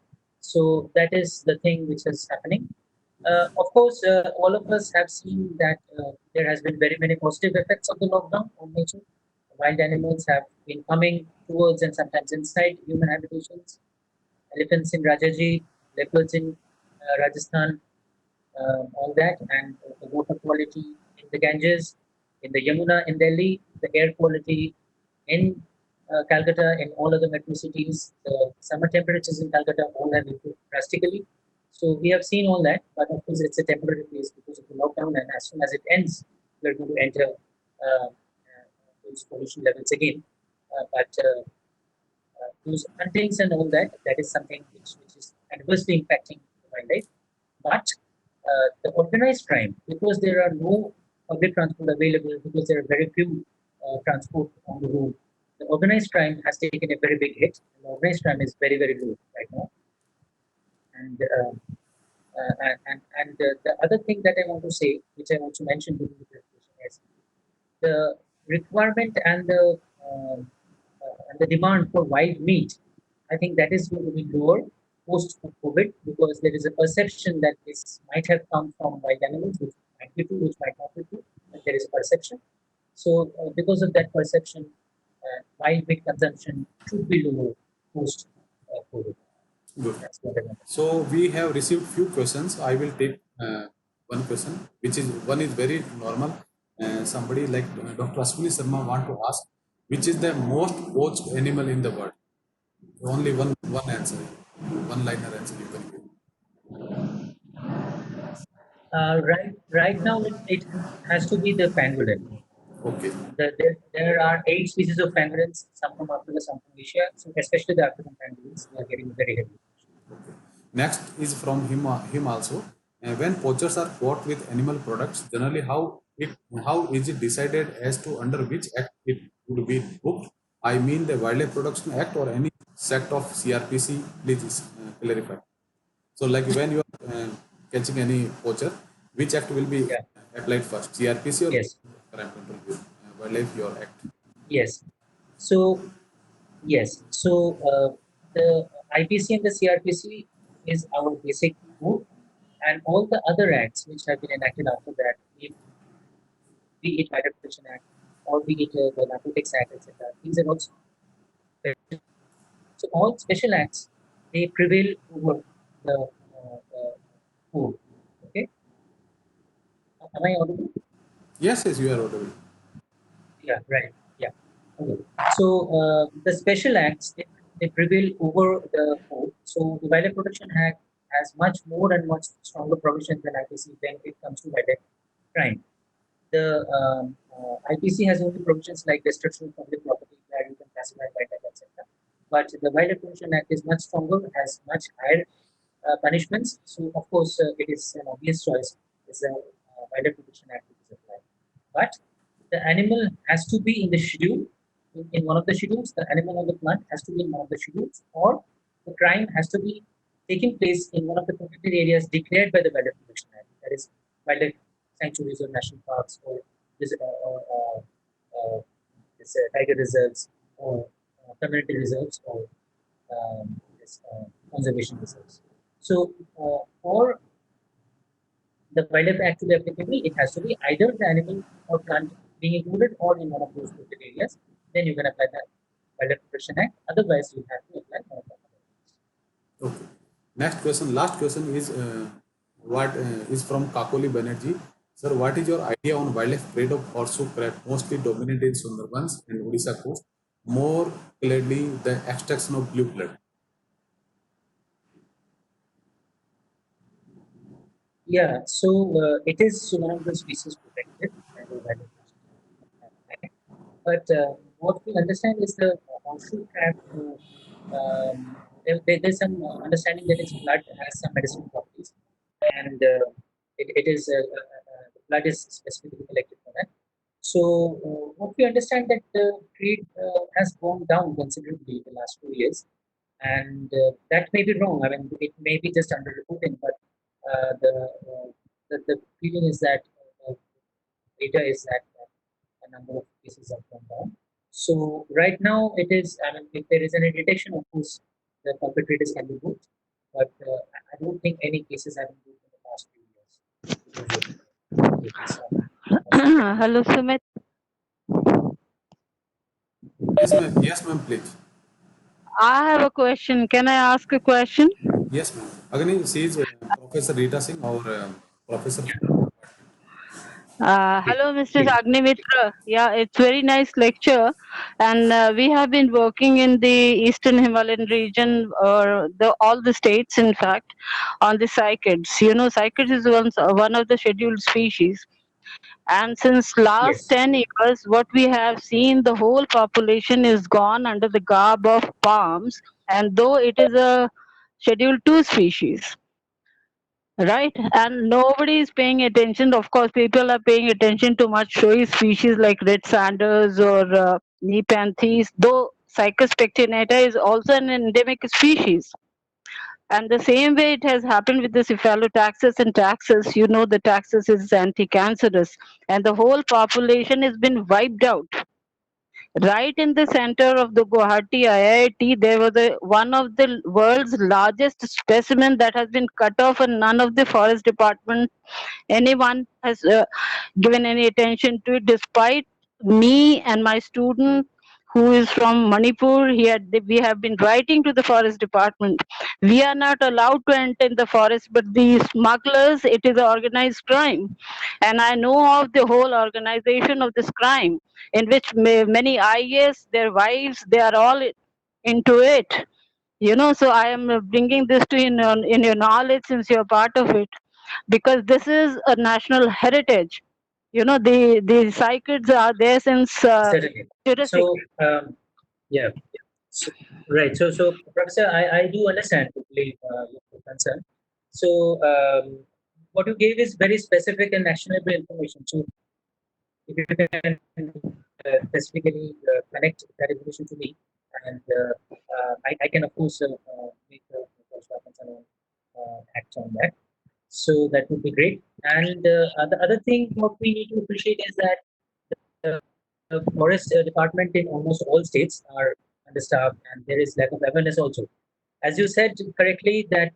So that is the thing which is happening. Of course, all of us have seen that there has been very many positive effects of the lockdown on nature. Wild animals have been coming towards and sometimes inside human habitations. Elephants in Rajaji, leopards in Rajasthan, all that, and the water quality in the Ganges, in the Yamuna in Delhi, the air quality in Calcutta, in all other metro cities, the summer temperatures in Calcutta all have improved drastically. So we have seen all that, but of course it's a temporary phase because of the lockdown, and as soon as it ends, we're going to enter those pollution levels again. But those huntings and all that, that is something which is adversely impacting the wildlife. But the organized crime, because there are no public transport available, because there are very few transport on the road, the organized crime has taken a very big hit. And the organized crime is very, very low right now. And the other thing that I want to say, which I also mentioned during the presentation, is the requirement and the demand for wild meat. I think that is going to be lower post COVID because there is a perception that this might have come from wild animals, which might be true, which might not be true, but there is a perception. So, because of that perception, wild meat consumption should be lower post COVID. Good. That's what I want to say. So we have received few questions. I will take one question, which is one is very normal. Somebody like Dr. Ashwini Sharma want to ask, which is the most watched animal in the world? Only one answer, one liner answer you can give. Right now, it has to be the pangolin. Okay. There are 8 species of pangolins, some from Africa, some from Asia. So especially the African pangolins, they are getting very heavy. Next is from him also. When poachers are caught with animal products, generally how is it decided as to under which act it would be booked? I mean the Wildlife Protection Act or any sect of CRPC. Please clarify. So like when you are catching any poacher, which act will be Yeah. applied first? CRPC or Yes. Crime Control Bureau? Wildlife your act. Yes. So yes. So the IPC and the CRPC is our basic code, and all the other acts which have been enacted after that, be it Wildlife Protection Act or be it the Narcotics Act, etc. These are also so all special acts they prevail over the code. Okay. Am I audible? Yes, you are audible. Yeah, right. Yeah. Okay. So the special acts they prevail over the code. So the Wildlife Protection Act has much more and much stronger provisions than IPC when it comes to wildlife crime. The IPC has only provisions like destruction of public property where you can classify wildlife, etc. But the Wildlife Protection Act is much stronger, has much higher punishments. So of course it is an obvious choice. It's the Wildlife Protection Act which is applied. But the animal has to be in the schedule, in one of the schedules, the animal or the plant has to be in one of the schedules, or the crime has to be taking place in one of the protected areas declared by the Wildlife Protection Act, that is, wildlife sanctuaries or national parks or tiger reserves or community reserves or conservation reserves. So, for the Wildlife Act to be applicable, it has to be either the animal or plant being included or in one of those protected areas. Then you can apply the Wildlife Protection Act. Otherwise, you have to apply one of the other. Okay. Next question, last question is what is from Kakoli Banerjee. Sir, what is your idea on wildlife trade of horseshoe crab, mostly dominant in Sundarbans and Odisha coast? More clearly, the extraction of blue blood. Yeah, so it is one of the species protected by the Wildlife Protection Act. But what we understand is the horseshoe crab. There's some understanding that its blood has some medicinal properties, and it is the blood is specifically collected for that. So what we understand that the trade has gone down considerably in the last 2 years, and that may be wrong. I mean, it may be just underreporting, but the feeling is that data is that a number of cases have gone down. So right now it is, I mean, if there is any detection, of course, the perpetrators can be booked. but I don't think any cases have been booked in the past few years because of this. Hello, Sumit. Yes, ma'am, please. I have a question. Can I ask a question? Yes, ma'am. Agni, she is Professor Rita Singh or professor from our department. Hello, Mr. Please. Agni Mitra. Yeah, it's very nice lecture, and we have been working in the Eastern Himalayan region, or all the states, in fact, on the cycads. You know, cycads is one of the scheduled species, and since last Yes. 10 years, what we have seen, the whole population is gone under the garb of palms, and though it is a scheduled two species. Right, and nobody is paying attention. Of course, people are paying attention to much showy species like red sanders or nepenthes, though Cycas pectinata is also an endemic species. And the same way it has happened with the cephalotaxus and taxus. You know, the taxus is anti-cancerous, and the whole population has been wiped out. Right in the center of the Guwahati IIT, there was one of the world's largest specimen that has been cut off, and none of the forest department, anyone has given any attention to it, despite me and my student who is from Manipur. We have been writing to the forest department. We are not allowed to enter in the forest, but the smugglers, it is an organized crime. And I know of the whole organization of this crime, in which many IAS, their wives, they are all into it. You know, so I am bringing this to in your knowledge, since you're part of it, because this is a national heritage. You know, the cycads are there since Certainly. Jurassic. So, yeah. So, right. So, Professor, I do understand totally your concern. So, what you gave is very specific and actionable information. So, if you can specifically connect that information to me, and I can, of course, make the concern act on that. So, that would be great. And the other thing, what we need to appreciate is that the forest department in almost all states are understaffed, and there is lack of awareness also. As you said correctly, that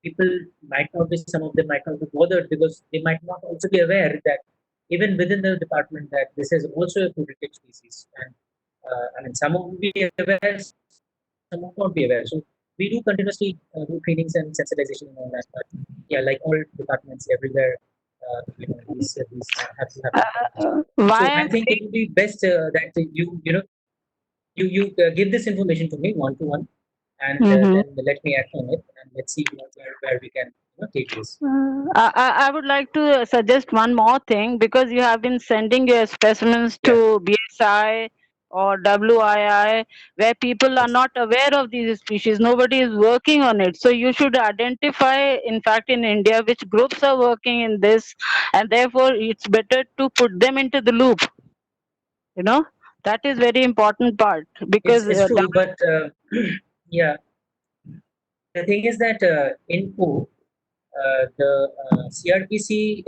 people might not be, some of them might not be bothered because they might not also be aware that even within the department that this is also a protected species. And I mean, some will be aware, some will not be aware. So we do continuously do trainings and sensitization and all that. But yeah, like all departments everywhere, these have to happen. Why So I I'm think it saying, would be best that you give this information to me one to one, and Mhm. then let me act on it, and let's see where we can take this. I would like to suggest one more thing, because you have been sending your specimens Yeah. to BSI or WII, where people are Yes. not aware of these species. Nobody is working on it. So you should identify, in fact, in India, which groups are working in this, and therefore it's better to put them into the loop. You know, that is very important part, because It's true, but yeah, the thing is that the CRPC,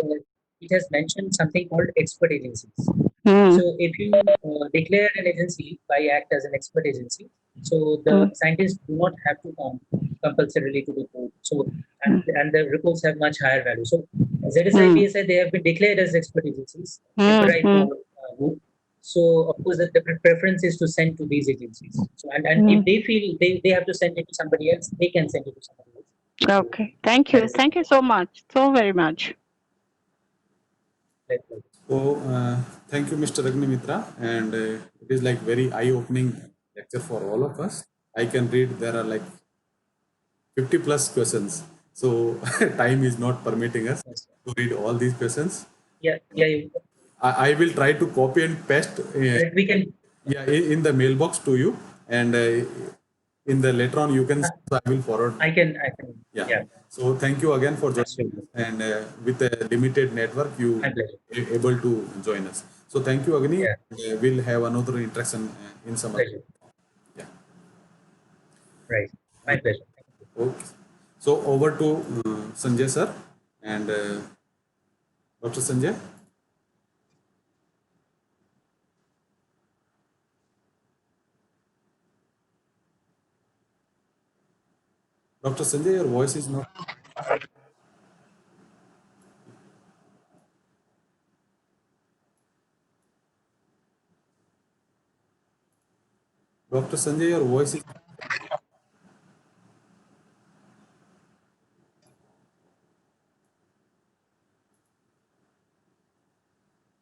it has mentioned something called expert agencies. Hmm. So if you declare an agency by act as an expert agency, so Hmm. the scientists do not have to come compulsorily to the report. So and the reports have much higher value. So ZSI, Hmm. BSI, they have been declared as expert agencies. Hmm. Right Hmm. now, group. So of course the preference is to send to these agencies. So and Hmm. if they feel they have to send it to somebody else, they can send it to somebody else. So Okay. Thank that you. is the Thank thing. you so much. So very much. So, thank you, Mr. Agni Mitra, and it is like very eye-opening lecture for all of us. I can read there are like 50 plus questions, so time is not permitting us Yes. to read all these questions. Yeah, yeah. I will try to copy and paste, Right, we can. yeah, in the mailbox to you, and in the later on you can. Uh, So I will forward. I can. I can. Yeah. Yeah, So thank you again for joining us, absolutely. and with a limited network, you My pleasure. able to join us. So thank you, Agni. Yeah, We'll have another interaction in some other. pleasure. Yeah. Right, my pleasure. Okay. So over to Sanjay sir and Dr. Sanjay. Dr. Sanjay, your voice is not. Dr. Sanjay, your voice is.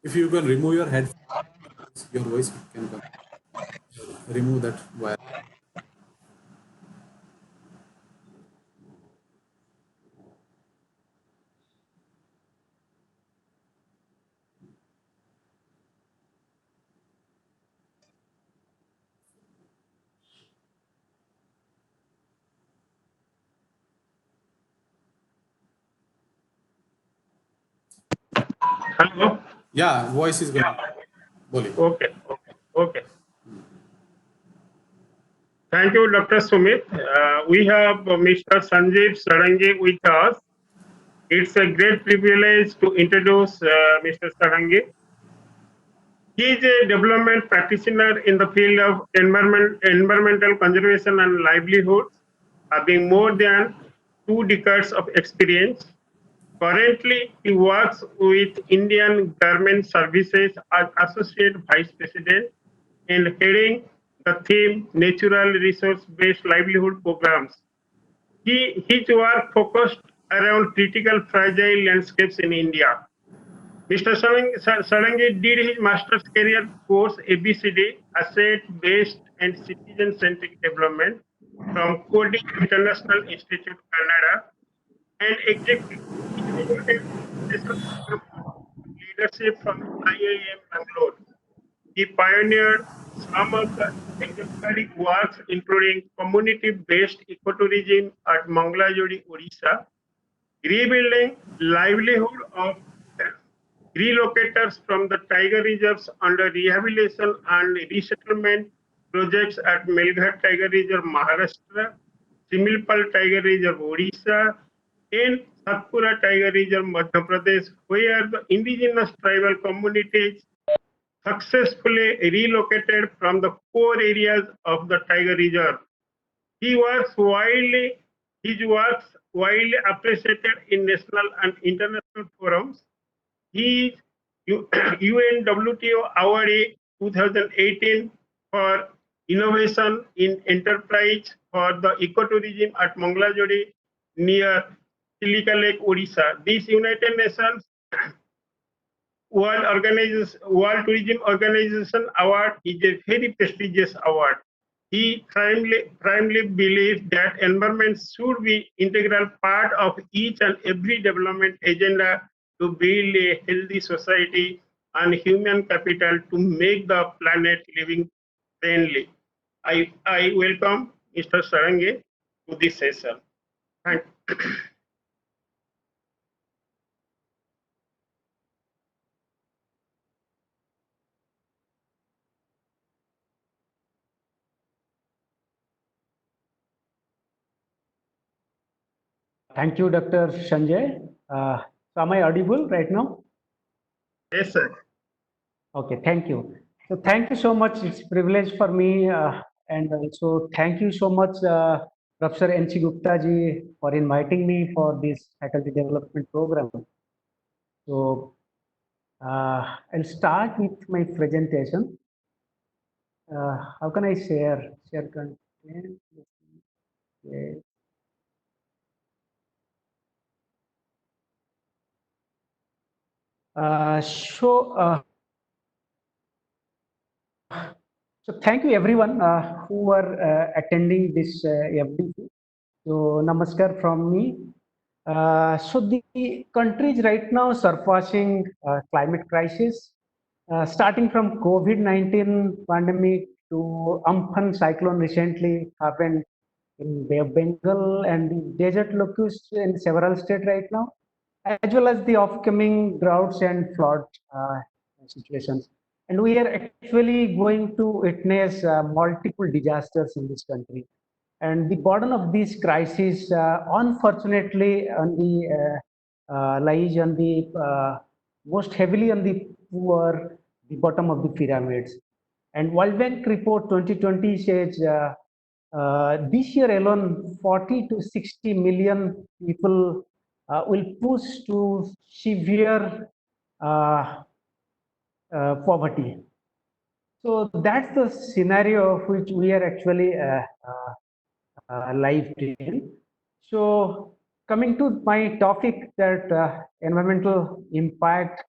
If you can remove your headphones, your voice can come. Remove that wire. Hello. Yeah, voice is going. Boli. Okay. Okay. Okay. Thank you, Dr. Sumit. We have Mr. Sanjeev Sarangi with us. It's a great privilege to introduce Mr. Sarangi. He is a development practitioner in the field of environmental conservation and livelihoods, having more than 2 decades of experience. Currently, he works with Indian Government Services as Associate Vice President and heading the theme Natural Resource-Based Livelihood Programs. His work focused around critical fragile landscapes in India. Mr. Sarangi did his master's career course ABCD, Asset-Based and Citizen-Centric Development from Coding International Institute, Canada, and executive leadership from IIM Bangalore. He pioneered some of the exemplary works, including community-based ecotourism at Mangalajodi, Odisha, rebuilding livelihood of relocators from the tiger reserves under rehabilitation and resettlement projects at Melghat Tiger Reserve, Maharashtra, Similpal Tiger Reserve, Odisha, and Satpura Tiger Reserve, Madhya Pradesh, where the indigenous tribal communities successfully relocated from the core areas of the tiger reserve. He works widely, his works widely appreciated in national and international forums. He is UNWTO awardee 2018 for innovation in enterprise for the ecotourism at Mangalajodi near Chilika Lake, Odisha. This United Nations World Tourism Organization Award is a very prestigious award. He firmly believes that environment should be integral part of each and every development agenda to build a healthy society and human capital to make the planet living friendly. I welcome Mr. Sarangi to this session. Thank you. Thank you, Dr. Sanjay. So am I audible right now? Yes, sir. Okay, thank you. So thank you so much. It's a privilege for me, and also thank you so much, Professor N.C. Gupta ji, for inviting me for this faculty development program. So I'll start with my presentation. How can I share content? Okay. So thank you everyone who are attending this FDP. So namaskar from me. So the country is right now surpassing climate crisis, starting from COVID-19 pandemic to Amphan cyclone recently happened in Bay of Bengal and the desert locust in several states right now, as well as the upcoming droughts and flood situations. And we are actually going to witness multiple disasters in this country. And the burden of this crisis, unfortunately, on the lies on the most heavily on the poor, the bottom of the pyramids. And World Bank report 2020 says this year alone, 40 to 60 million people will push to severe poverty. So that's the scenario of which we are actually live in. So coming to my topic, that environmental impact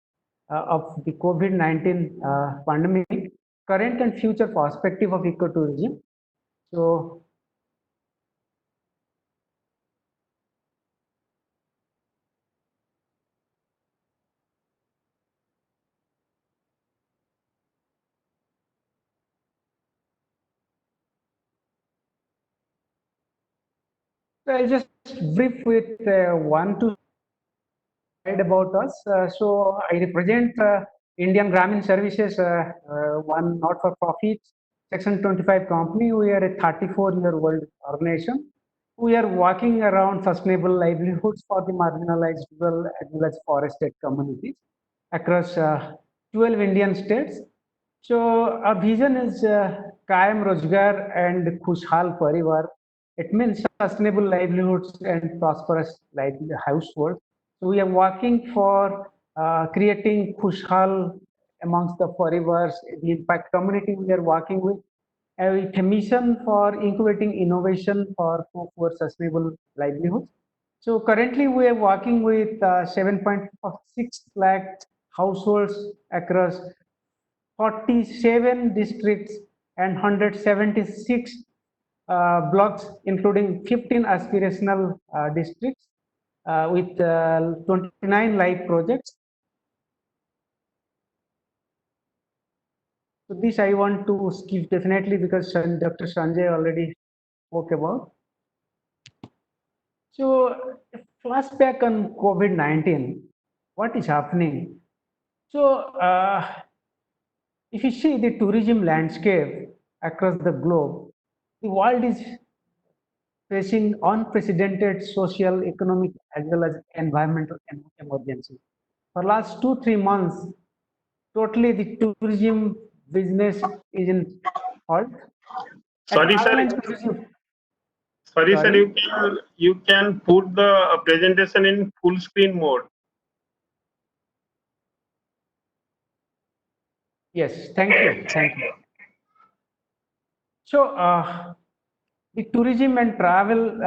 of the COVID-19 pandemic, current and future perspective of ecotourism. So I'll just brief with one to slide about us. So I represent Indian Gramin Services, one not-for-profit Section 25 company. We are a 34-year-old organization. We are working around sustainable livelihoods for the marginalized rural as well as forested communities across 12 Indian states. So our vision is Kayam Rozgar and Khushhal Parivar. It means sustainable livelihoods and prosperous households. So we are working for creating Khushhal amongst the Parivars, the impact community we are working with a mission for incubating innovation for sustainable livelihoods. So currently we are working with 7.6 lakh households across 47 districts and 176 blocks, including 15 aspirational districts with 29 live projects. So this I want to skip definitely because Dr. Sanjay already spoke about. So flashback on COVID-19, what is happening? So if you see the tourism landscape across the globe, the world is facing unprecedented social, economic, as well as environmental emergency. For last 2-3 months, totally the tourism business is in halt. Sorry, sir. Sorry, sir. Sorry. You can put the presentation in full screen mode. Yes, thank you. Thank you. So the tourism and travel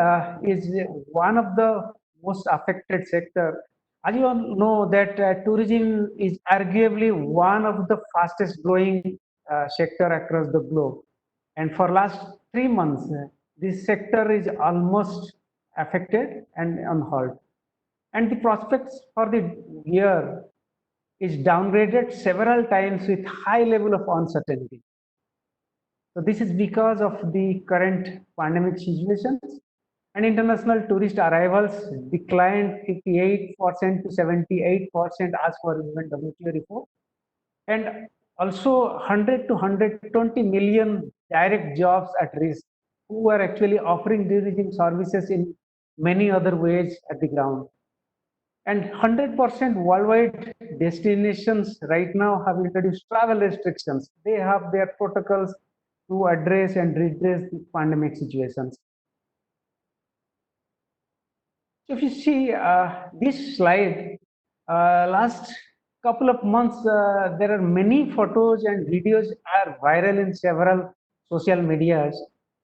is one of the most affected sector. As you all know that tourism is arguably one of the fastest growing sector across the globe. And for last 3 months, this sector is almost affected and on halt. And the prospects for the year is downgraded several times with high level of uncertainty. So this is because of the current pandemic situations, and international tourist arrivals declined 58% to 78% as per even WTO report, and also 100 to 120 million direct jobs at risk who are actually offering tourism services in many other ways at the ground. And 100% worldwide destinations right now have introduced travel restrictions. They have their protocols to address and redress the pandemic situations. So if you see this slide, last couple of months, there are many photos and videos are viral in several social medias.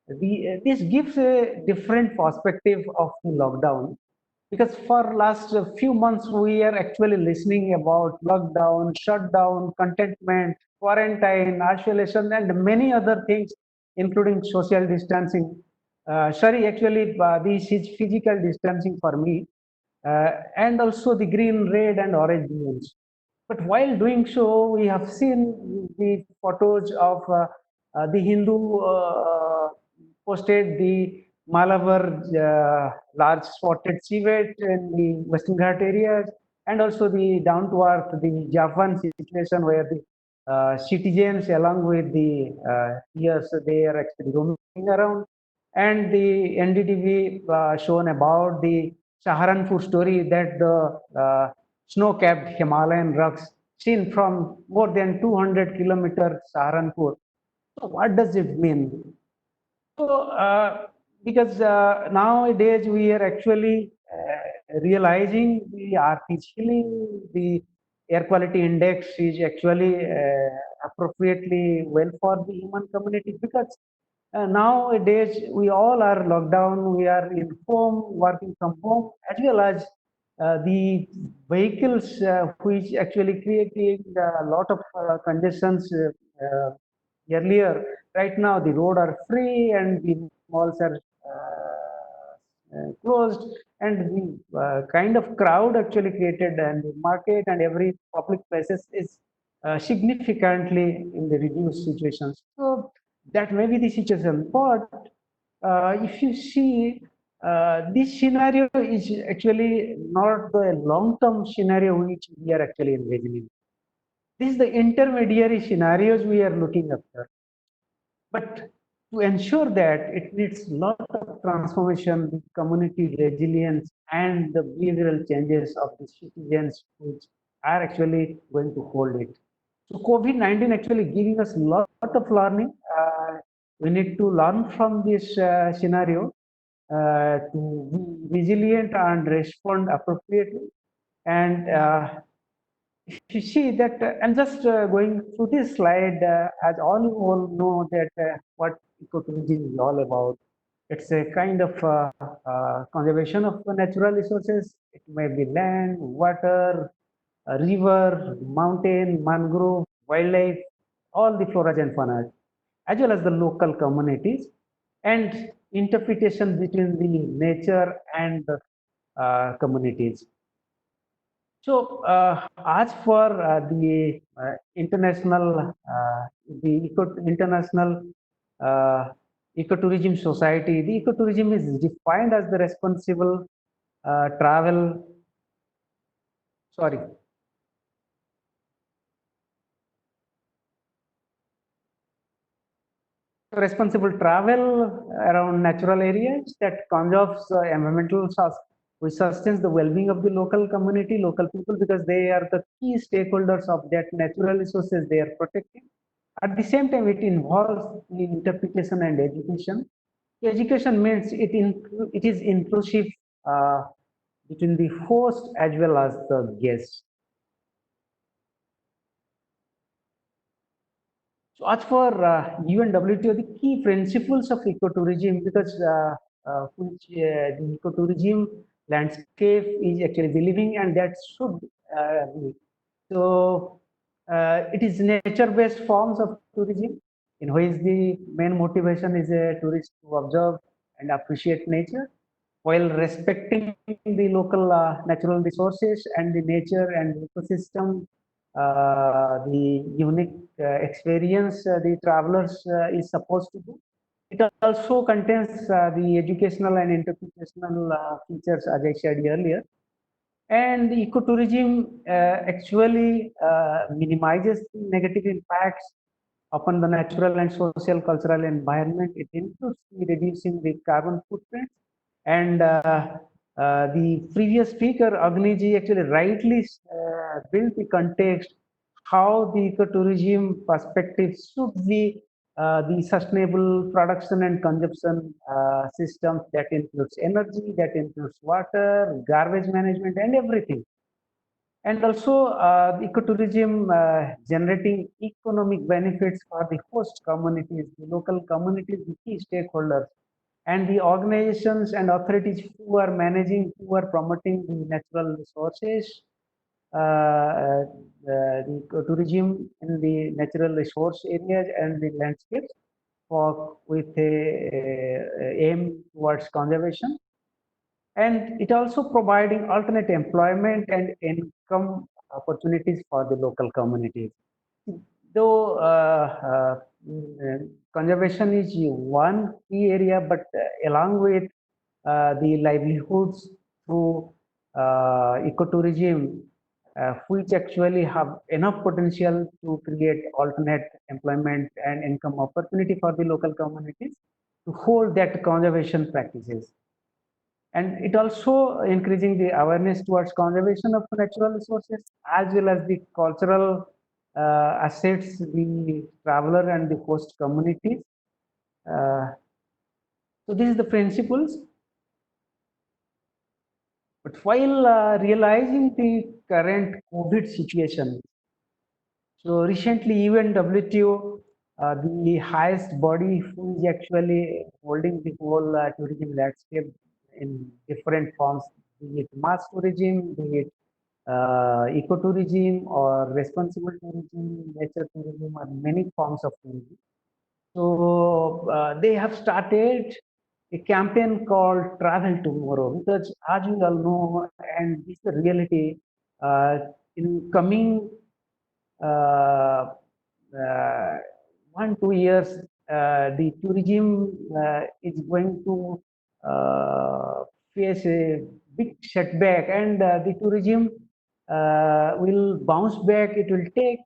This gives a different perspective of the lockdown, because for last few months we are actually listening about lockdown, shutdown, containment, quarantine, isolation, and many other things, including social distancing. Sorry, actually, this is physical distancing for me, and also the green, red, and orange zones. But while doing so, we have seen the photos of the Hindu posted the Malabar large spotted civet in the Western Ghat areas, and also the down to earth, the Japan situation where the citizens along with the yes, they are actually roaming around, and the NDTV shown about the Saharanpur story that the snow-capped Himalayan rocks seen from more than 200 kilometers Saharanpur. So what does it mean? because nowadays we are actually realizing the artificially the air quality index is actually appropriately well for the human community, because nowadays we all are locked down, we are in home, working from home, as well as the vehicles which actually creating a lot of congestions earlier. Right now the road are free and the malls are closed, and the kind of crowd actually created and the market and every public places is significantly in the reduced situations. So that may be the situation, but if you see, this scenario is actually not the long-term scenario which we are actually envisioning. This is the intermediary scenarios we are looking after. But to ensure that, it needs a lot of transformation, the community resilience, and the behavioral changes of the citizens, which are actually going to hold it. So COVID-19 actually giving us a lot of learning. We need to learn from this scenario to be resilient and respond appropriately. And you see that, I'm just going through this slide, as you all know that what ecotourism is all about. It's a kind of conservation of natural resources. It may be land, water, a river, mountain, mangrove, wildlife, all the flora and fauna, as well as the local communities, and interpretation between the nature and the communities. So, as for the international uh, ecotourism society, the ecotourism is defined as the responsible travel. Sorry, responsible travel around natural areas that conserves environmental which sustains the well-being of the local community, local people, because they are the key stakeholders of that natural resources they are protecting. At the same time, it involves the interpretation and education. Education means it is inclusive uh, between the host as well as the guest. So as for UNWTO, the key principles of ecotourism, because the ecotourism landscape is actually believing, and that should be. So it is nature-based forms of tourism, in which the main motivation is a tourist to observe and appreciate nature, while respecting the local natural resources and the nature and ecosystem, the unique experience the travelers is supposed to do. It also contains the educational and interpretational features, as I said earlier. And the ecotourism actually minimizes the negative impacts upon the natural and social cultural environment. It includes the reducing the carbon footprint. And the previous speaker, Agni ji, actually rightly built the context how the ecotourism perspective should be the sustainable production and consumption systems that includes energy, that includes water, garbage management, and everything. And also ecotourism generating economic benefits for the host communities, the local communities, the key stakeholders, and the organizations and authorities who are managing, who are promoting the natural resources, the ecotourism in the natural resource areas and the landscapes for with a aim towards conservation. And it also providing alternate employment and income opportunities for the local communities. Though conservation is one key area, but along with the livelihoods through ecotourism, which actually have enough potential to create alternate employment and income opportunity for the local communities to hold that conservation practices. And it also increasing the awareness towards conservation of natural resources, as well as the cultural assets the traveler and the host communities So this is the principles. But while realizing the current COVID situation, so recently even WTO, the highest body who is actually holding the whole tourism landscape in different forms, be it mass tourism, be it ecotourism or responsible tourism, nature tourism, or many forms of tourism. So they have started a campaign called Travel Tomorrow, because as you all know, and this is the reality, in coming uh, uh, 1 2 years, the tourism is going to face a big setback, and the tourism will bounce back. It will take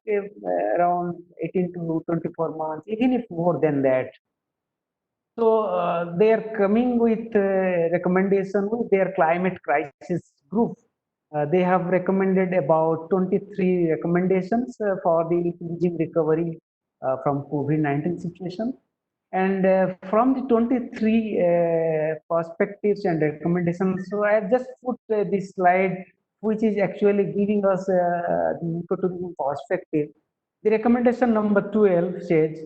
around 18 to 24 months, even if more than that. So they are coming with recommendation with their climate crisis group. They have recommended about 23 recommendations for the tourism recovery from COVID-19 situation. And from the 23 perspectives and recommendations, so I have just put this slide, which is actually giving us the ecotourism perspective. The recommendation number 12 says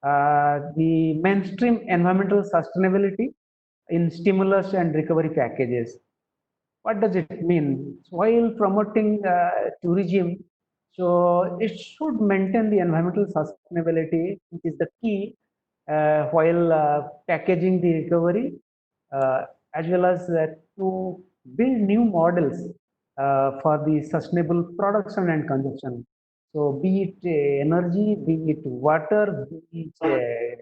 the mainstream environmental sustainability in stimulus and recovery packages. What does it mean? While promoting tourism, so it should maintain the environmental sustainability, which is the key, while packaging the recovery, as well as to build new models for the sustainable production and consumption. So, be it energy, be it water, be it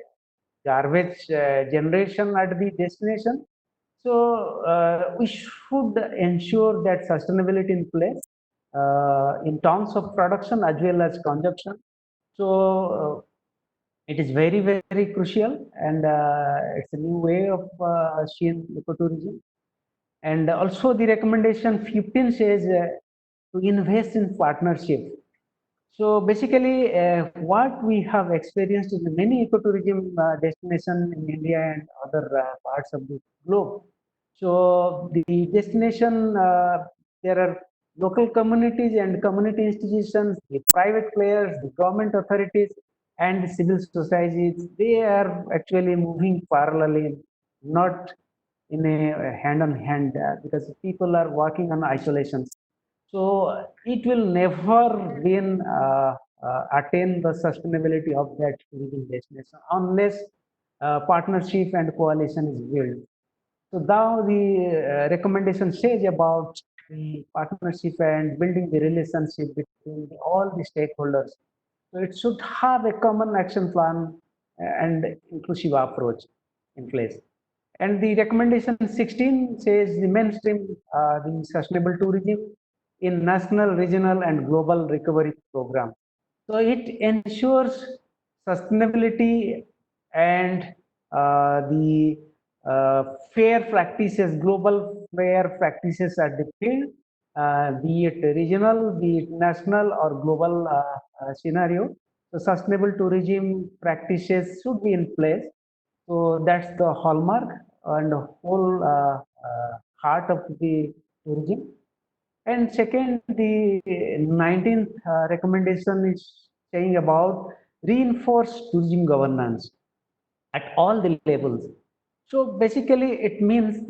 garbage generation at the destination. So we should ensure that sustainability in place in terms of production as well as consumption. So it is very, very crucial, and it's a new way of seeing ecotourism. And also the recommendation 15 says to invest in partnership. So basically, what we have experienced in many ecotourism destinations in India and other parts of the globe. So the destination, there are local communities and community institutions, the private players, the government authorities, and civil societies. They are actually moving parallelly, not in a hand on hand, because people are working on isolations. So it will never been attain the sustainability of that tourism destination unless partnership and coalition is built. So now the recommendation says about the partnership and building the relationship between all the stakeholders. So it should have a common action plan and inclusive approach in place. And the recommendation 16 says the mainstream the sustainable tourism in national, regional, and global recovery program. So it ensures sustainability and the fair practices, global fair practices at the field, be it regional, be it national or global scenario. So sustainable tourism practices should be in place. So that's the hallmark and whole heart of the tourism. And second, the 19th recommendation is saying about reinforced tourism governance at all the levels. So basically, it means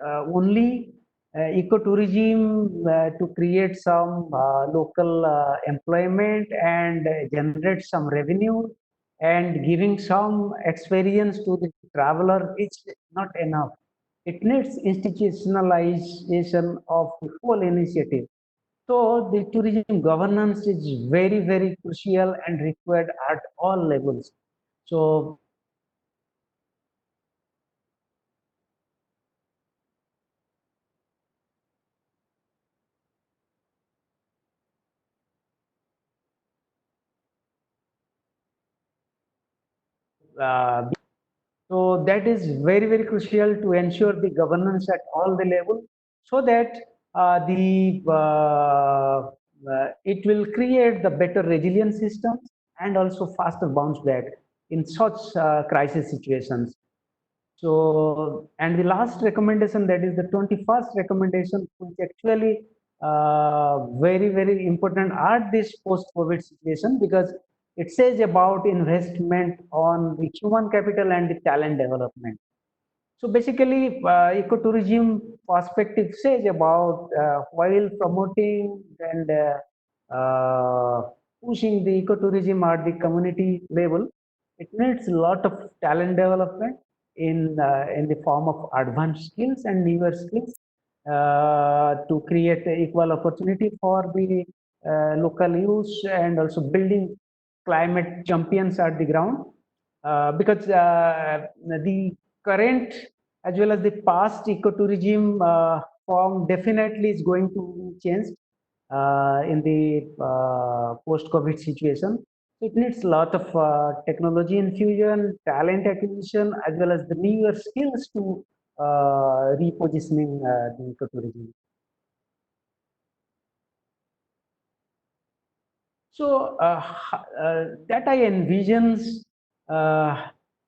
only ecotourism to create some local employment and generate some revenue and giving some experience to the traveler is not enough. It needs institutionalization of the whole initiative. So the tourism governance is very, very crucial and required at all levels. So uh, so that is very, very crucial to ensure the governance at all the level, so that it will create the better resilience systems and also faster bounce back in such crisis situations. So, and the last recommendation, that is the 21st recommendation, which actually very, very important at this post-COVID situation, because it says about investment on the human capital and the talent development. So basically, ecotourism perspective says about while promoting and pushing the ecotourism at the community level, it needs a lot of talent development in the form of advanced skills and newer skills to create equal opportunity for the local youth, and also building climate champions at the ground, because the current as well as the past ecotourism form definitely is going to change in the post-COVID situation. It needs a lot of technology infusion, talent acquisition, as well as the newer skills to repositioning the ecotourism. So that I envisions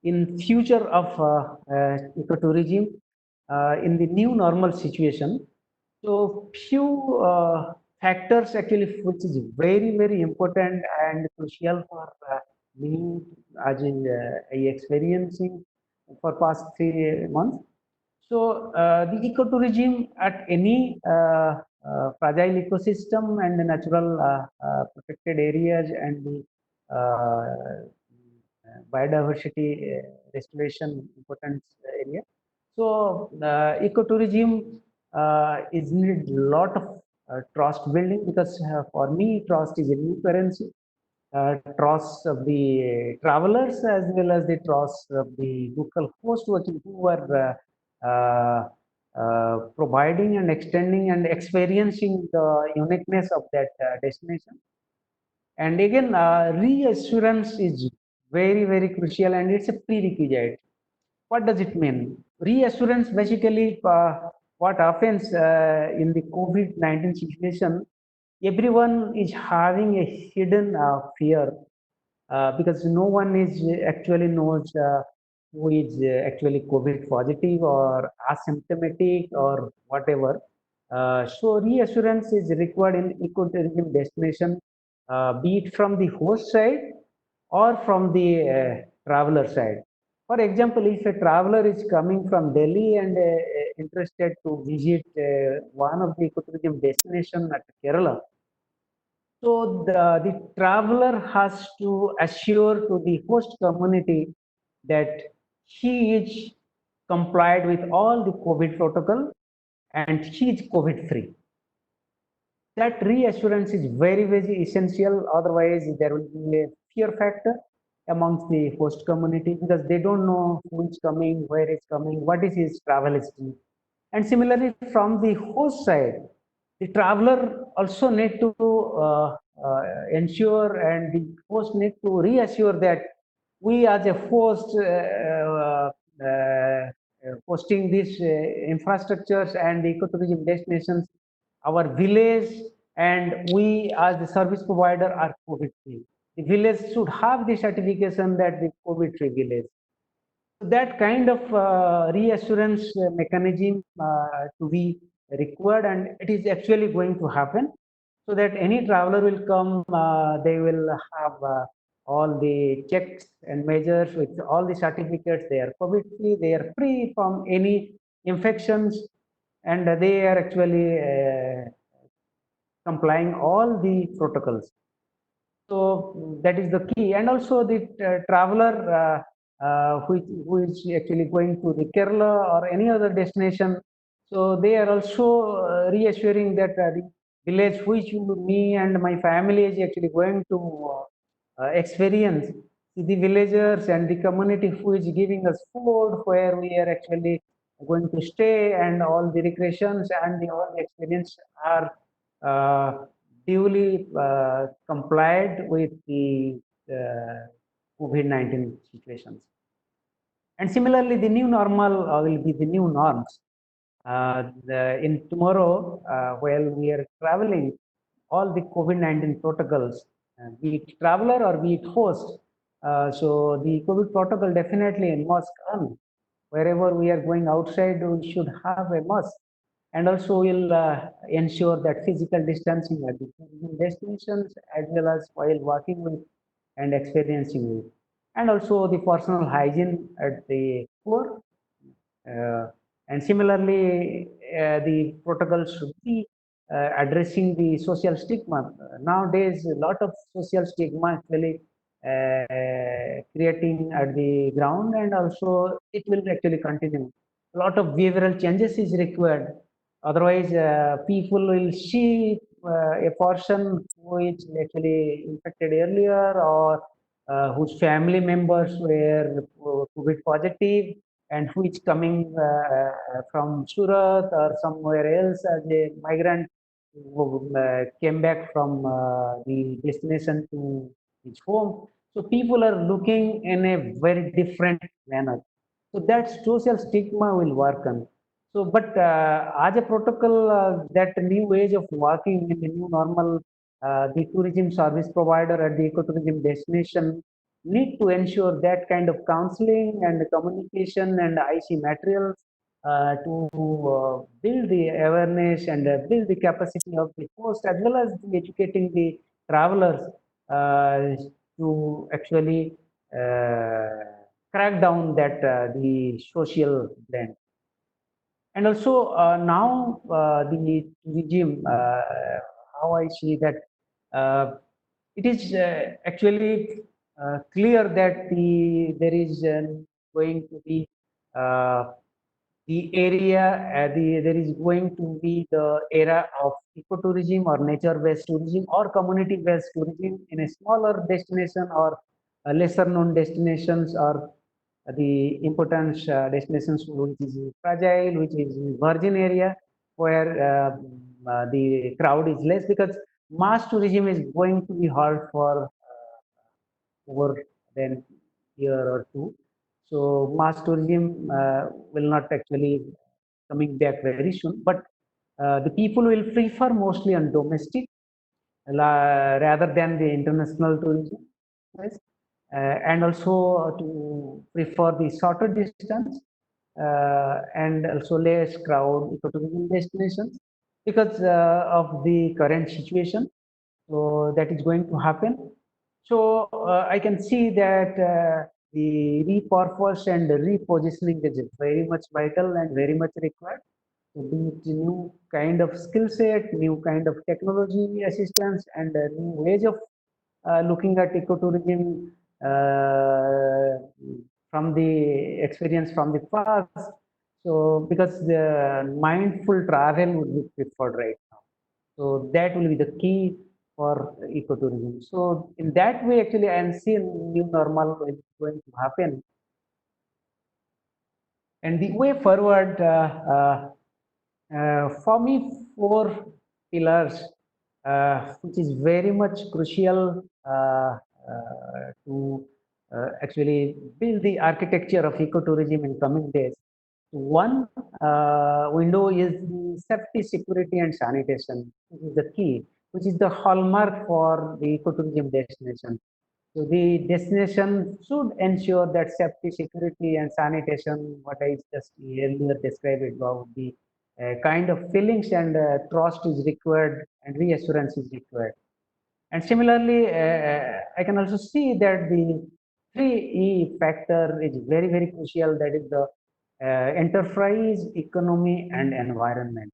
in future of ecotourism in the new normal situation. So few factors actually which is very, very important and crucial for me as in I experiencing for past 3 months. So the ecotourism at any fragile ecosystem and the natural protected areas and the biodiversity restoration importance area. So ecotourism is need lot of trust building, because for me trust is a new currency. Trust of the travelers as well as the trust of the local host who are providing and extending and experiencing the uniqueness of that destination. And again, reassurance is very, very crucial, and it's a prerequisite. What does it mean? Reassurance basically, what happens in the COVID-19 situation, everyone is having a hidden fear, because no one is actually knows who is actually COVID positive or asymptomatic or whatever. So reassurance is required in ecotourism destination, be it from the host side or from the traveler side. For example, if a traveler is coming from Delhi and interested to visit one of the ecotourism destination at Kerala, so the traveler has to assure to the host community that he is complied with all the COVID protocol and he is COVID free. That reassurance is very, very essential. Otherwise, there will be a fear factor amongst the host community, because they don't know who is coming, where is coming, what is his travel history. And similarly, from the host side, the traveler also need to ensure, and the host need to reassure that we as a host hosting these infrastructures and ecotourism destinations, our village and we as the service provider are COVID free. The village should have the certification that the COVID free village. That kind of reassurance mechanism to be required, and it is actually going to happen, so that any traveler will come, they will have all the checks and measures with all the certificates. They are COVID free, they are free from any infections, and they are actually complying all the protocols. So that is the key. And also the traveler who is actually going to the Kerala or any other destination, so they are also reassuring that the village which me and my family is actually going to experience, the villagers and the community who is giving us food, where we are actually going to stay, and all the recreations and all the experience are duly complied with the COVID-19 situations. And similarly, the new normal will be the new norms. In tomorrow, while we are traveling, all the COVID-19 protocols, be it traveler or be it host, so the COVID protocol definitely must come. wherever we are going outside, we should have a mask. And also will ensure that physical distancing at the tourism destinations as well as while walking with and experiencing with. And also the personal hygiene at the core. And similarly, the protocols should be addressing the social stigma. Nowadays, a lot of social stigma actually creating at the ground, and also it will actually continue. A lot of behavioral changes is required. Otherwise, people will see a person who is actually infected earlier, or whose family members were COVID positive, and who is coming from Surat or somewhere else as a migrant who came back from the destination to his home. So people are looking in a very different manner. So that social stigma will work on. So, but as a protocol, that new age of working in the new normal, the tourism service provider at the ecotourism destination need to ensure that kind of counseling and communication and IC materials to build the awareness and build the capacity of the host, as well as the educating the travelers uh, to actually crack down that the social blend. And also now the regime, how I see that it is actually clear that there is going to be uh, the area, there is going to be the era of ecotourism or nature-based tourism or community-based tourism in a smaller destination or lesser known destinations, or the important destinations which is fragile, which is virgin area, where the crowd is less, because mass tourism is going to be hard for over than year or two. So mass tourism will not actually coming back very soon, but the people will prefer mostly on domestic rather than the international tourism, yes. And also to prefer the shorter distance and also less crowd ecotourism destinations because of the current situation. So that is going to happen. So I can see that the repurpose and repositioning is very much vital and very much required to build new kind of skill set, new kind of technology assistance, and a new ways of looking at ecotourism from the experience from the past. So because the mindful travel would be preferred right now. So that will be the key for ecotourism. So in that way, actually, I am seeing new normal is going to happen. And the way forward, for me, four pillars, which is very much crucial to actually build the architecture of ecotourism in coming days. One window is the safety, security, and sanitation, which is the key, which is the hallmark for the ecotourism destination. So the destination should ensure that safety, security, and sanitation, what I just earlier described about the kind of feelings and trust is required and reassurance is required. And similarly, I can also see that the 3E factor is very, very crucial. That is the enterprise, economy, and environment.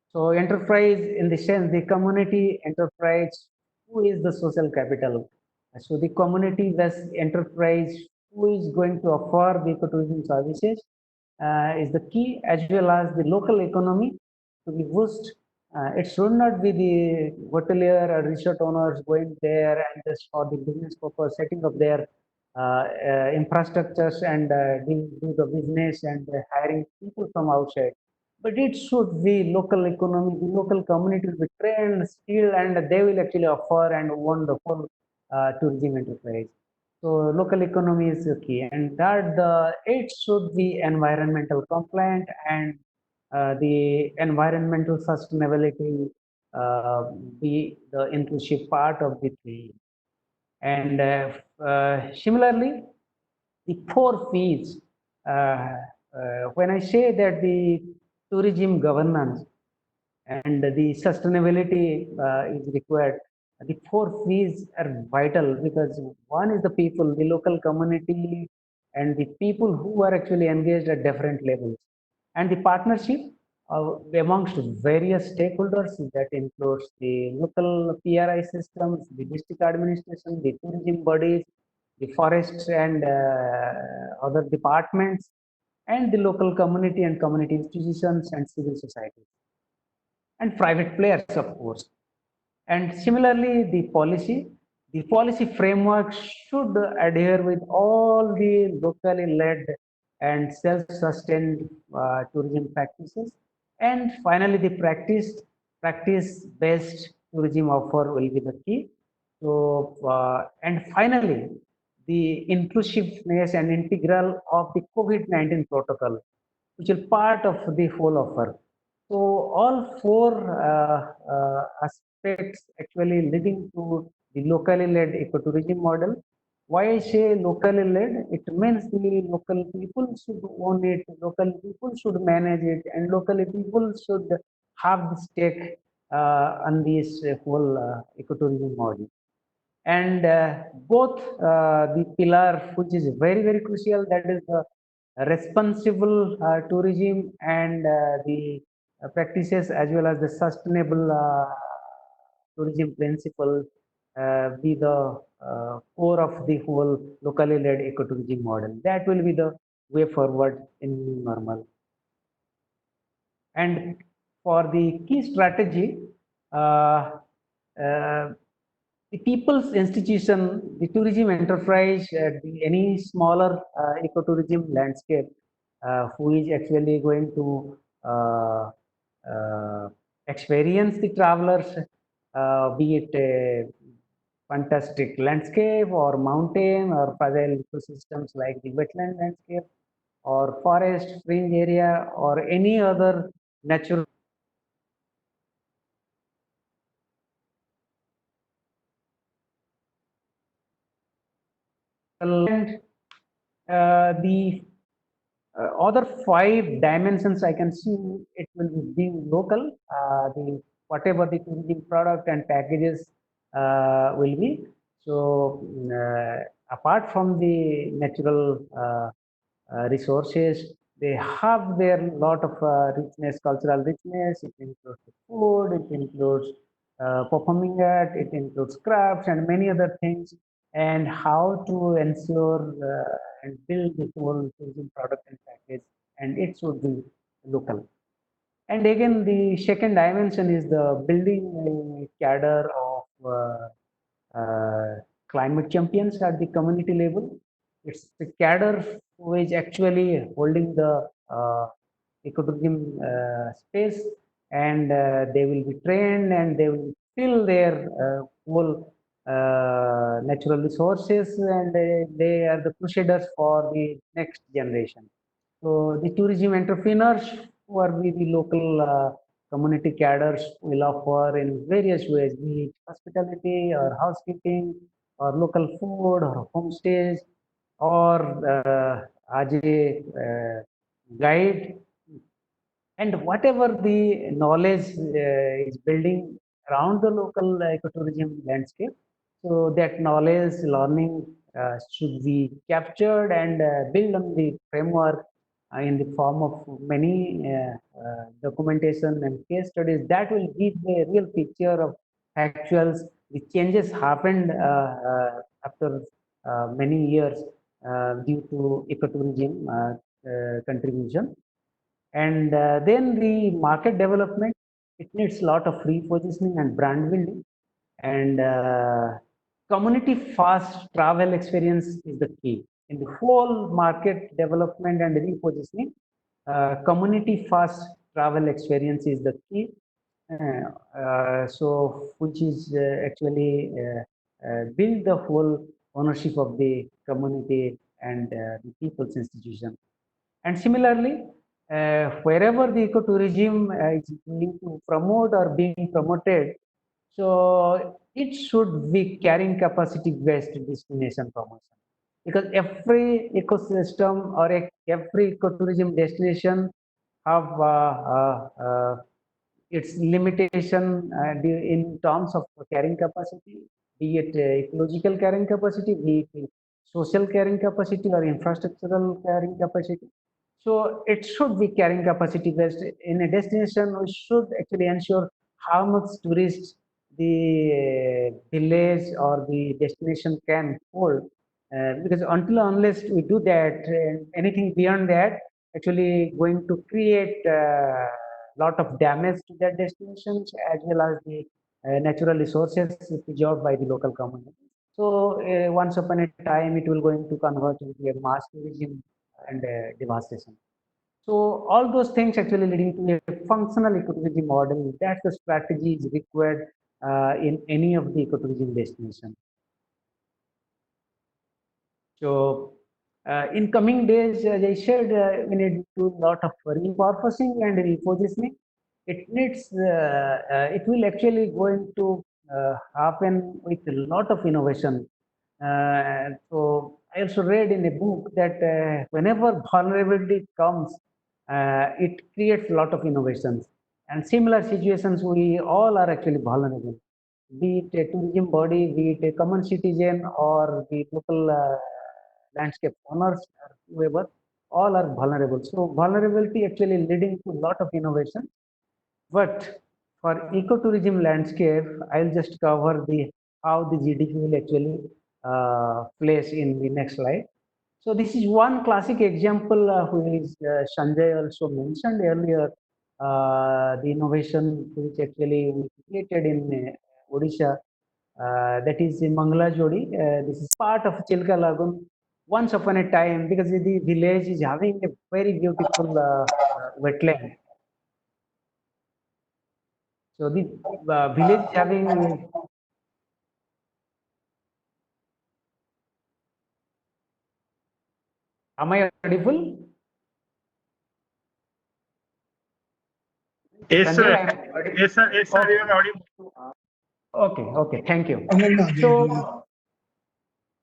So enterprise in the sense the community enterprise, who is the social capital. So the community based enterprise who is going to offer the ecotourism services is the key, as well as the local economy to be boosted. It should not be the hotelier or resort owners going there and just for the business purpose, setting up their infrastructures and do the business and hiring people from outside. But it should be local economy, the local community will be trained, skilled, and they will actually offer and own the whole tourism enterprise. So local economy is the key, and that it should be environmental compliant and the environmental sustainability be the inclusive part of the three. And similarly, the four P's. when I say that the tourism governance and the sustainability is required, the four P's are vital, because one is the people, the local community, and the people who are actually engaged at different levels, and the partnership amongst various stakeholders that includes the local PRI systems, the district administration, the tourism bodies, the forests and other departments, and the local community and community institutions and civil society and private players, of course. And similarly, the policy framework should adhere with all the locally led and self-sustained tourism practices. And finally, the practice-based tourism offer will be the key. So, and finally, the inclusiveness and integral of the COVID-19 protocol, which is part of the whole offer. So all four aspects actually leading to the locally led ecotourism model. Why I say locally led? It means the local people should own it, local people should manage it, and local people should have the stake on this whole ecotourism model. And both the pillar, which is very crucial, that is the responsible tourism, and the practices as well as the sustainable tourism principle be the core of the whole locally led ecotourism model. That will be the way forward in new normal. And for the key strategy, uh, uh, the people's institution, the tourism enterprise, any smaller ecotourism landscape, who is actually going to experience the travelers, be it a fantastic landscape or mountain or fragile ecosystems like the wetland landscape or forest fringe area or any other natural and the other five dimensions I can see, it will be being local, the whatever the tourism product and packages will be. So apart from the natural resources, they have their lot of richness, cultural richness. It includes food, it includes performing art, it includes crafts and many other things, and how to ensure and build the whole tourism product and package, and it should be local. And again, the second dimension is the building a cadre of climate champions at the community level. It's the cadre who is actually holding the ecotourism space, and they will be trained and they will fill their whole natural resources, and they are the crusaders for the next generation. So the tourism entrepreneurs who are with the local community cadres will offer in various ways, be it hospitality or housekeeping or local food or homestays or as a guide, and whatever the knowledge is building around the local ecotourism landscape. So that knowledge learning should be captured and built on the framework in the form of many documentation and case studies that will give the real picture of actuals. The changes happened after many years due to ecotourism contribution. And then the market development, it needs a lot of repositioning and brand building. And community fast travel experience is the key. In the whole market development and repositioning, community fast travel experience is the key. So which is actually build the whole ownership of the community and the people's institution. And similarly, wherever the ecotourism is being to promote or being promoted, so it should be carrying capacity based destination promotion. because every ecosystem or every ecotourism destination have its limitation in terms of carrying capacity, be it ecological carrying capacity, be it social carrying capacity or infrastructural carrying capacity. So it should be carrying capacity based. In a destination, we should actually ensure how much tourists the village or the destination can hold. Because until unless we do that, anything beyond that actually going to create lot of damage to their destinations as well as the natural resources preserved by the local community. So once upon a time, it will going to convert into a mass tourism and devastation. So all those things actually leading to a functional ecotourism model. That's the strategy is required in any of the ecotourism destination. So in coming days, as I said, we need to do a lot of repurposing and repositioning. It needs, it will actually going to happen with a lot of innovation. So I also read in a book that whenever vulnerability comes, it creates a lot of innovations. And similar situations, we all are actually vulnerable, be it a tourism body, be it a common citizen, or the local landscape owners, or whoever, all are vulnerable. So vulnerability actually leading to a lot of innovation. But for ecotourism landscape, I'll just cover the how the GDP will actually place in the next slide. So this is one classic example who is Sanjay also mentioned earlier. The innovation which actually we created in Odisha, that is in Mangala Jodi. This is part of Chilka Lagoon. Once upon a time, because the village is having a very beautiful wetland. So the village having, am I audible? Yes, Sanjay, sir. I am audible. Yes, sir. Yes, sir. You Okay, are audible. okay, thank you. So,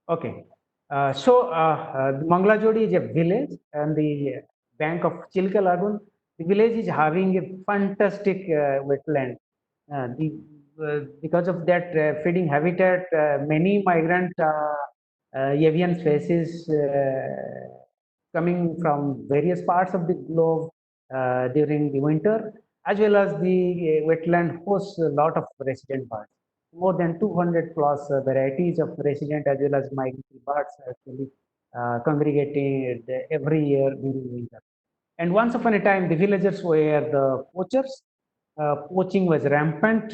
okay. Mangala Jodi is a village and the bank of Chilka Lagoon. The village is having a fantastic wetland. Because of that feeding habitat, many migrant avian species coming from various parts of the globe during the winter, as well as the wetland hosts a lot of resident birds. More than 200 plus varieties of resident as well as migratory birds actually congregated every year during winter. And once upon a time, the villagers were the poachers. Poaching was rampant,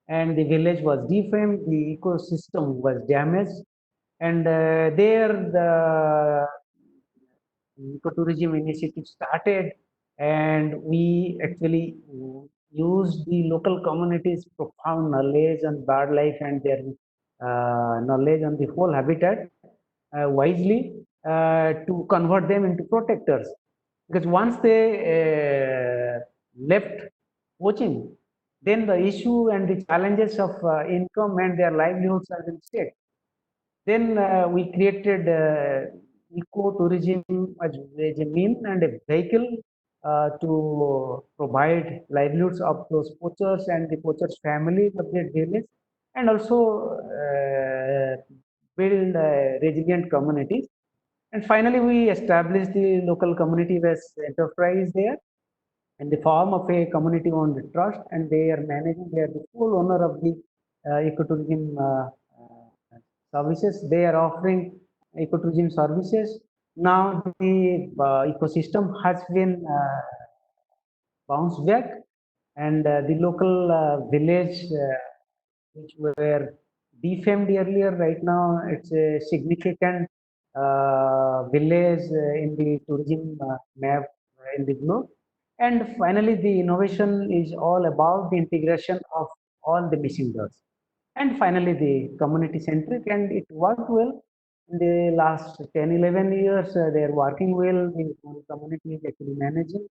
and the village was defamed. The ecosystem was damaged, and there the ecotourism initiative started, and we actually used the local communities' profound knowledge on bird life and their knowledge on the whole habitat wisely to convert them into protectors. Because once they left poaching, then the issue and the challenges of income and their livelihoods are in stake. Then we created ecotourism as a mean and a vehicle to provide livelihoods of those poachers and the poachers' families of their village, and also build resilient communities. And finally, we established the local community-based enterprise there in the form of a community-owned trust, and they are managing. They are the full owner of the ecotourism services. They are offering ecotourism services. Now the ecosystem has been bounced back, and the local village which were defamed earlier, right now it's a significant village in the tourism map in the globe. And finally, the innovation is all about the integration of all the missing dots. And finally, the community centric, and it worked well. In the last 10, 11 years, they are working well. The whole community is actually managing.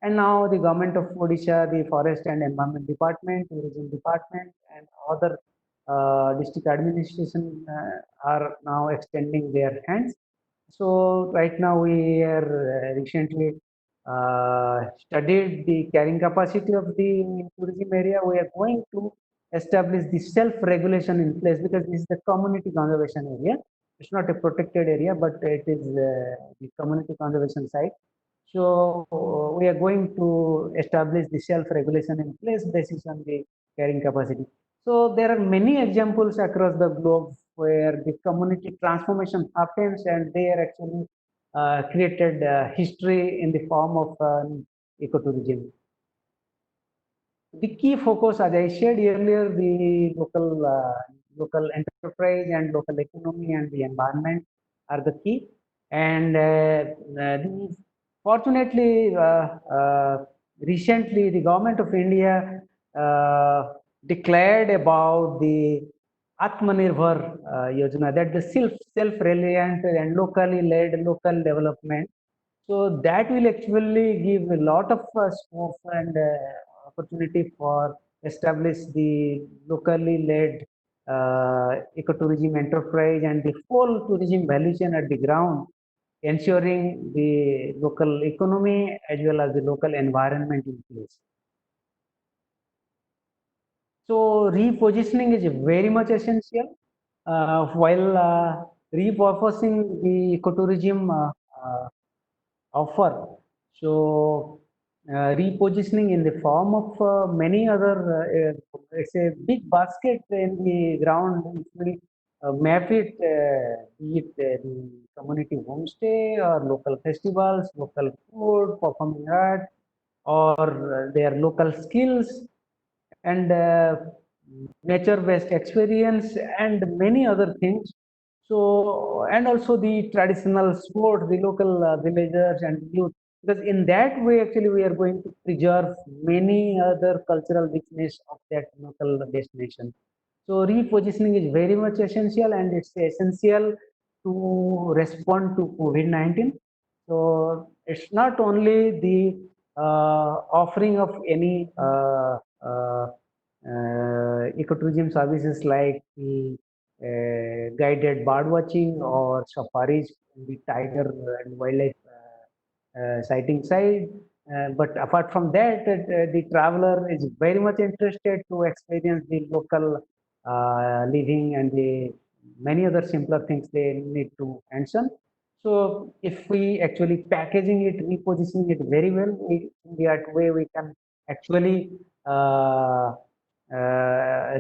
And now the government of Odisha, the Forest and Environment Department, Tourism Department, and other district administration are now extending their hands. So right now we are recently studied the carrying capacity of the tourism area. We are going to establish the self-regulation in place because this is the community conservation area. It's not a protected area, but it is the community conservation site. So we are going to establish the self-regulation in place based on the carrying capacity. So there are many examples across the globe where the community transformation happens and they are actually created history in the form of ecotourism. The key focus, as I said earlier, the local enterprise and local economy and the environment are the key. And fortunately, recently the government of India declared about the Atmanirbhar Yojana, that the self-reliant and locally led local development. So that will actually give a lot of scope and opportunity for establish the locally led ecotourism enterprise and the full tourism value chain at the ground, ensuring the local economy as well as the local environment in place. So repositioning is very much essential. While repurposing the ecotourism offer. So repositioning in the form of many other, it's a big basket in the ground. If we map it, be it the community homestay or local festivals, local food, performing art, or their local skills and nature-based experience and many other things. So, and also the traditional sport, the local villagers and youth, because in that way, actually, we are going to preserve many other cultural richness of that local destination. So, repositioning is very much essential, and it's essential to respond to COVID-19. So, it's not only the offering of any ecotourism services like the guided bird watching or safaris in the tiger and wildlife sighting side. But apart from that, the traveler is very much interested to experience the local living and the many other simpler things they need to mention. So if we actually packaging it, repositioning it very well, in that way we can actually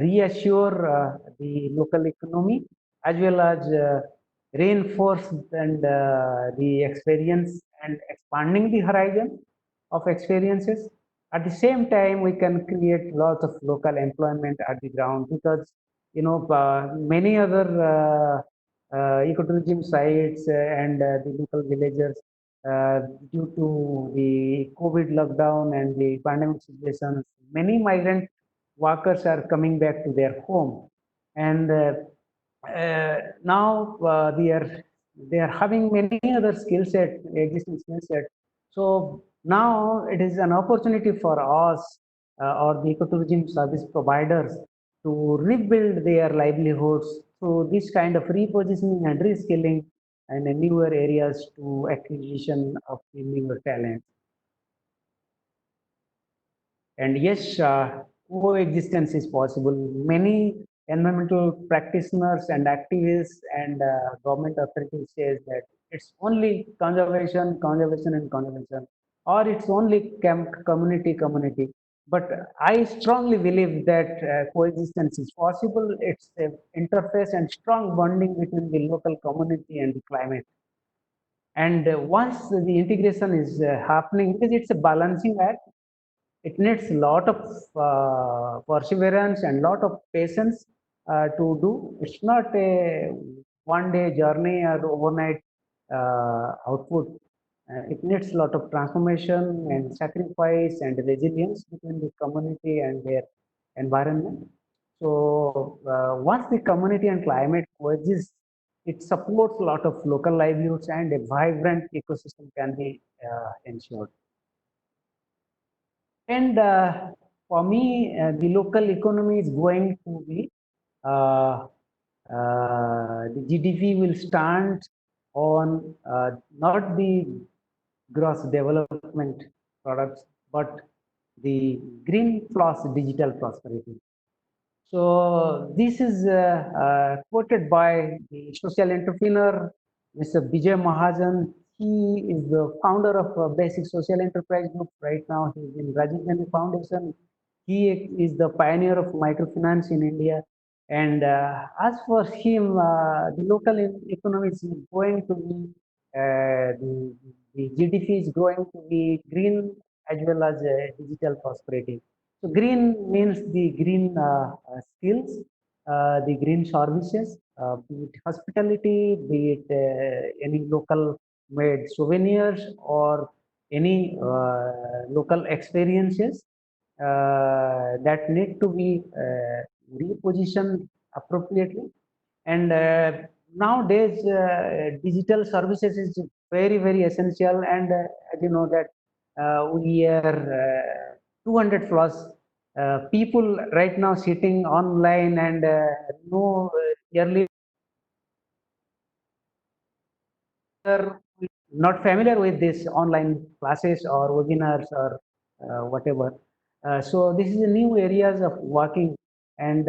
reassure the local economy as well as reinforce and the experience and expanding the horizon of experiences. At the same time, we can create lots of local employment at the ground because many other ecotourism sites and the local villagers uh, due to the COVID lockdown and the pandemic situations, many migrant workers are coming back to their home, and now they are having many other skill set, existing skill set. So now it is an opportunity for us or the ecotourism service providers to rebuild their livelihoods through this kind of repositioning and reskilling and newer areas to acquisition of the newer talent. And yes, coexistence is possible. Many environmental practitioners and activists and government authorities says that it's only conservation, conservation, and conservation, or it's only community, community. But I strongly believe that coexistence is possible. It's a interface and strong bonding between the local community and the climate. And once the integration is happening, because it's a balancing act, it needs a lot of perseverance and lot of patience to do. It's not a one-day journey or overnight output. It needs a lot of transformation and sacrifice and resilience between the community and their environment. So once the community and climate coexist, it supports a lot of local livelihoods and a vibrant ecosystem can be ensured. And for me, the local economy is going to be the GDP will stand on not the gross development products, but the green plus digital prosperity. So this is quoted by the social entrepreneur, Mr. Vijay Mahajan. He is the founder of Basic Social Enterprise Group. Right now, he is in Rajiv Gandhi Foundation. He is the pioneer of microfinance in India. And as for him, the local economy is going to be, the GDP is going to be green as well as digital prosperity. So green means the green skills, the green services, be it hospitality, be it any local made souvenirs or any local experiences that need to be repositioned appropriately. And nowadays, digital services is very, very essential. And as you know that we are 200 plus people right now sitting online, and no earlier not familiar with this online classes or webinars or whatever. So this is a new areas of working, and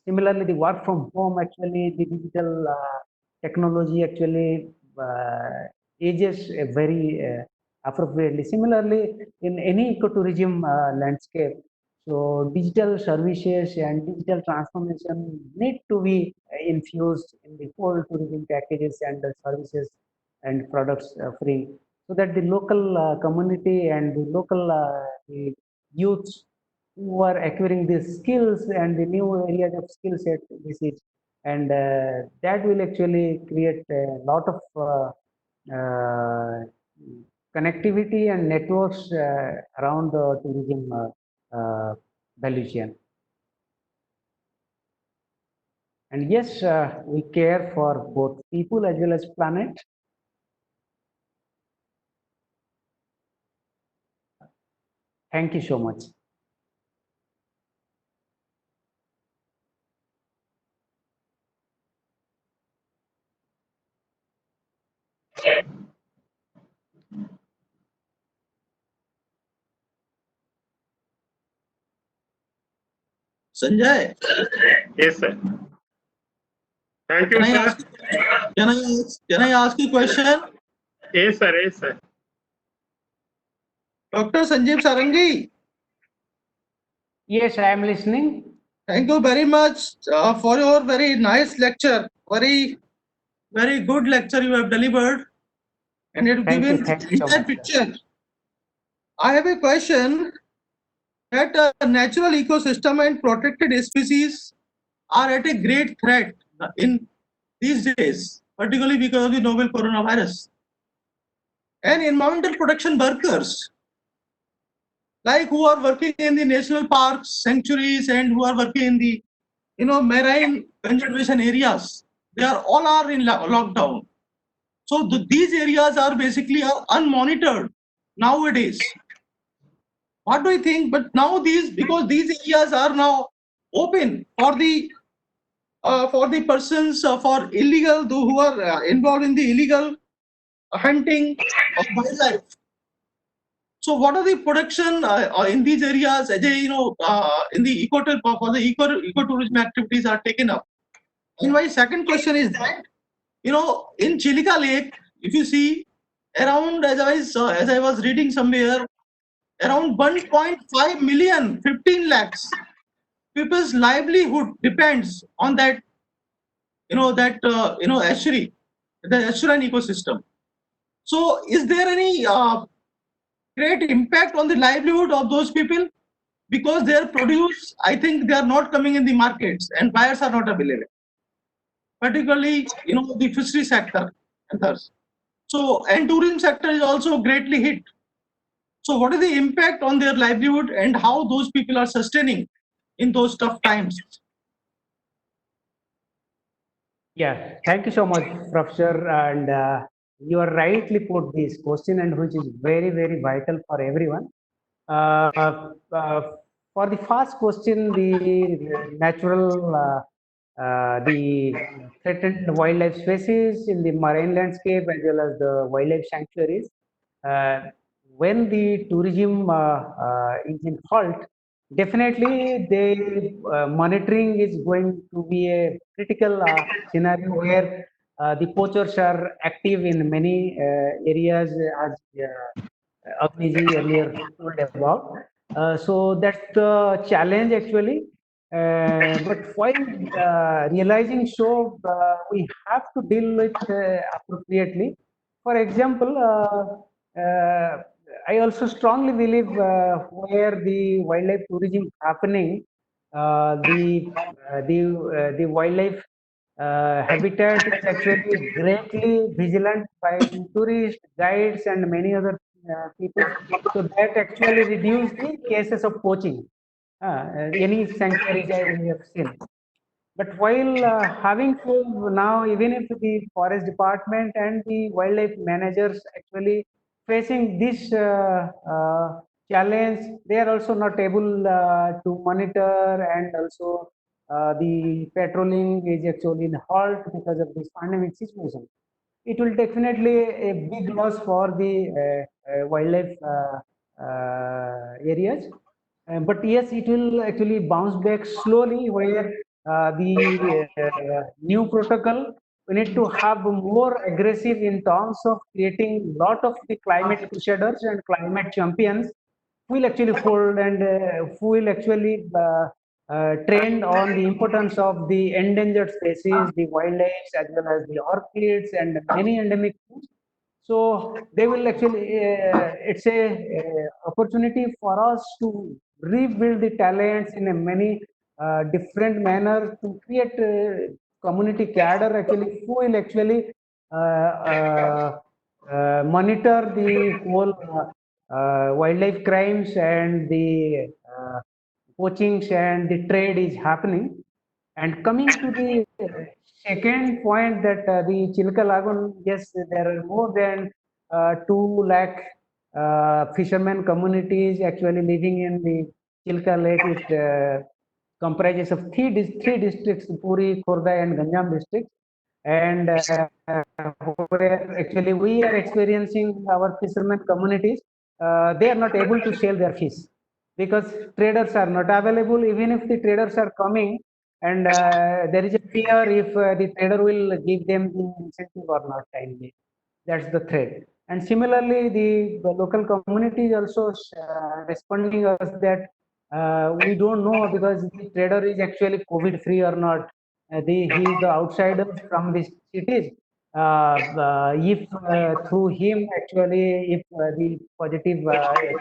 similarly the work from home, actually the digital technology actually ages very appropriately. Similarly, in any ecotourism landscape, so digital services and digital transformation need to be infused in the whole tourism packages and the services and products free, so that the local community and the local the youths who are acquiring these skills and the new areas of skill set, this is, and that will actually create a lot of connectivity and networks around the tourism value chain. And yes, we care for both people as well as planet. Thank you so much. Sanjay, Yes, sir. Thank you, can I sir. ask? Can I ask you a question? Yes, sir. Yes, sir. Dr. Sanjeev Sarangi, Yes, I am listening. thank you very much for your very nice lecture. Very good lecture you have delivered, and you've Thank you. given Thank you so entire much, sir. picture. I have a question that natural ecosystem and protected species are at a great threat in these days, particularly because of the novel coronavirus. And environmental protection workers, like who are working in the national parks, sanctuaries, and who are working in the marine conservation areas, they are all are in lockdown. So these areas are basically are unmonitored nowadays. What do you think? But now because these areas are now open for the persons for illegal who are involved in the illegal hunting of wildlife. So what are the production in these areas? In the for the ecotourism activities are taken up. And my second question is that in Chilika Lake, if you see around as I was reading somewhere, around 1.5 million, 15 lakhs people's livelihood depends on that estuary, the estuarine ecosystem. So is there any great impact on the livelihood of those people? Because their produce, I think they are not coming in the markets and buyers are not available, particularly the fishery sector and others. So, and tourism sector is also greatly hit. So what is the impact on their livelihood and how those people are sustaining in those tough times? Yeah, thank you so much, Professor. And you are rightly put this question, and which is very, very vital for everyone. Uh, uh, for the first question, the natural the threatened wildlife species in the marine landscape as well as the wildlife sanctuaries. When the tourism is in halt, definitely the monitoring is going to be a critical scenario where the poachers are active in many areas, as Agni earlier told about. So that's the challenge actually. But while realizing so, we have to deal with appropriately. For example, I also strongly believe where the wildlife tourism happening, the wildlife habitat is actually greatly vigilant by the tourists, guides, and many other people. So that actually reduce the cases of poaching. Any sanctuaries we have seen. But while having said now, even if the forest department and the wildlife managers actually facing this challenge, they are also not able to monitor, and also the patrolling is actually in halt because of this pandemic situation. It will definitely a big loss for the wildlife areas. But yes, it will actually bounce back slowly where the new protocol, we need to have more aggressive in terms of creating lot of the climate crusaders and climate champions who will actually hold and who will actually trained on the importance of the endangered species, the wildlife, as well as the orchids and many endemic foods. So they will actually, it's a opportunity for us to rebuild the talents in a many different manner to create community cadre actually who will actually monitor the whole wildlife crimes and the poachings and the trade is happening. And coming to the second point that the Chilka Lagoon, yes, there are more than 2 lakh fishermen communities actually living in the Chilka Lake. It comprises of three districts, Puri, Khorda, and Ganjam districts. And where actually we are experiencing our fishermen communities, they are not able to sell their fish because traders are not available. Even if the traders are coming, and there is a fear if the trader will give them the incentive or not timely. That's the threat. And similarly, the local community is also responding us that we don't know because the trader is actually COVID free or not. He is the outsider from the cities. If through him actually, if the positive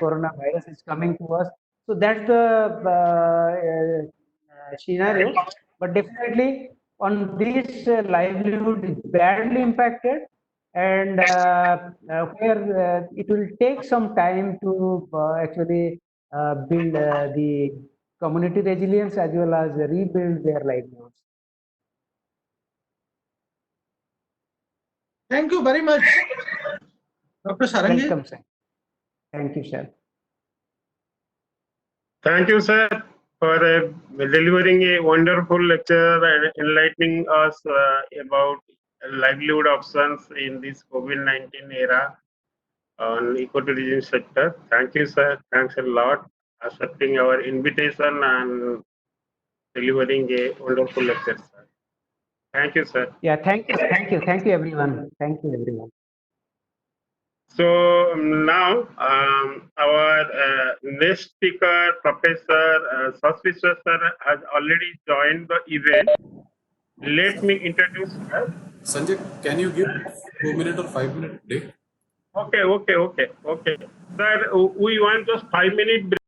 coronavirus is coming to us, so that's the scenario. But definitely on this livelihood is badly impacted, and where it will take some time to actually build the community resilience as well as rebuild their livelihoods. Thank you very much, Dr. Sarangi. Welcome, sir. Thank you, sir. Thank you, sir, for delivering a wonderful lecture and enlightening us about livelihood options in this COVID-19 era on ecotourism sector. Thank you, sir. Thanks a lot accepting our invitation and delivering a wonderful lecture, sir. Thank you, sir. Yeah, thank you, everyone. Thank you, everyone. So now our next speaker, Professor Sasviswa sir, has already joined the event. Let me introduce her. Sanjay, can you give 2 minute or 5 minute break? Okay. Sir, we want just 5 minute break.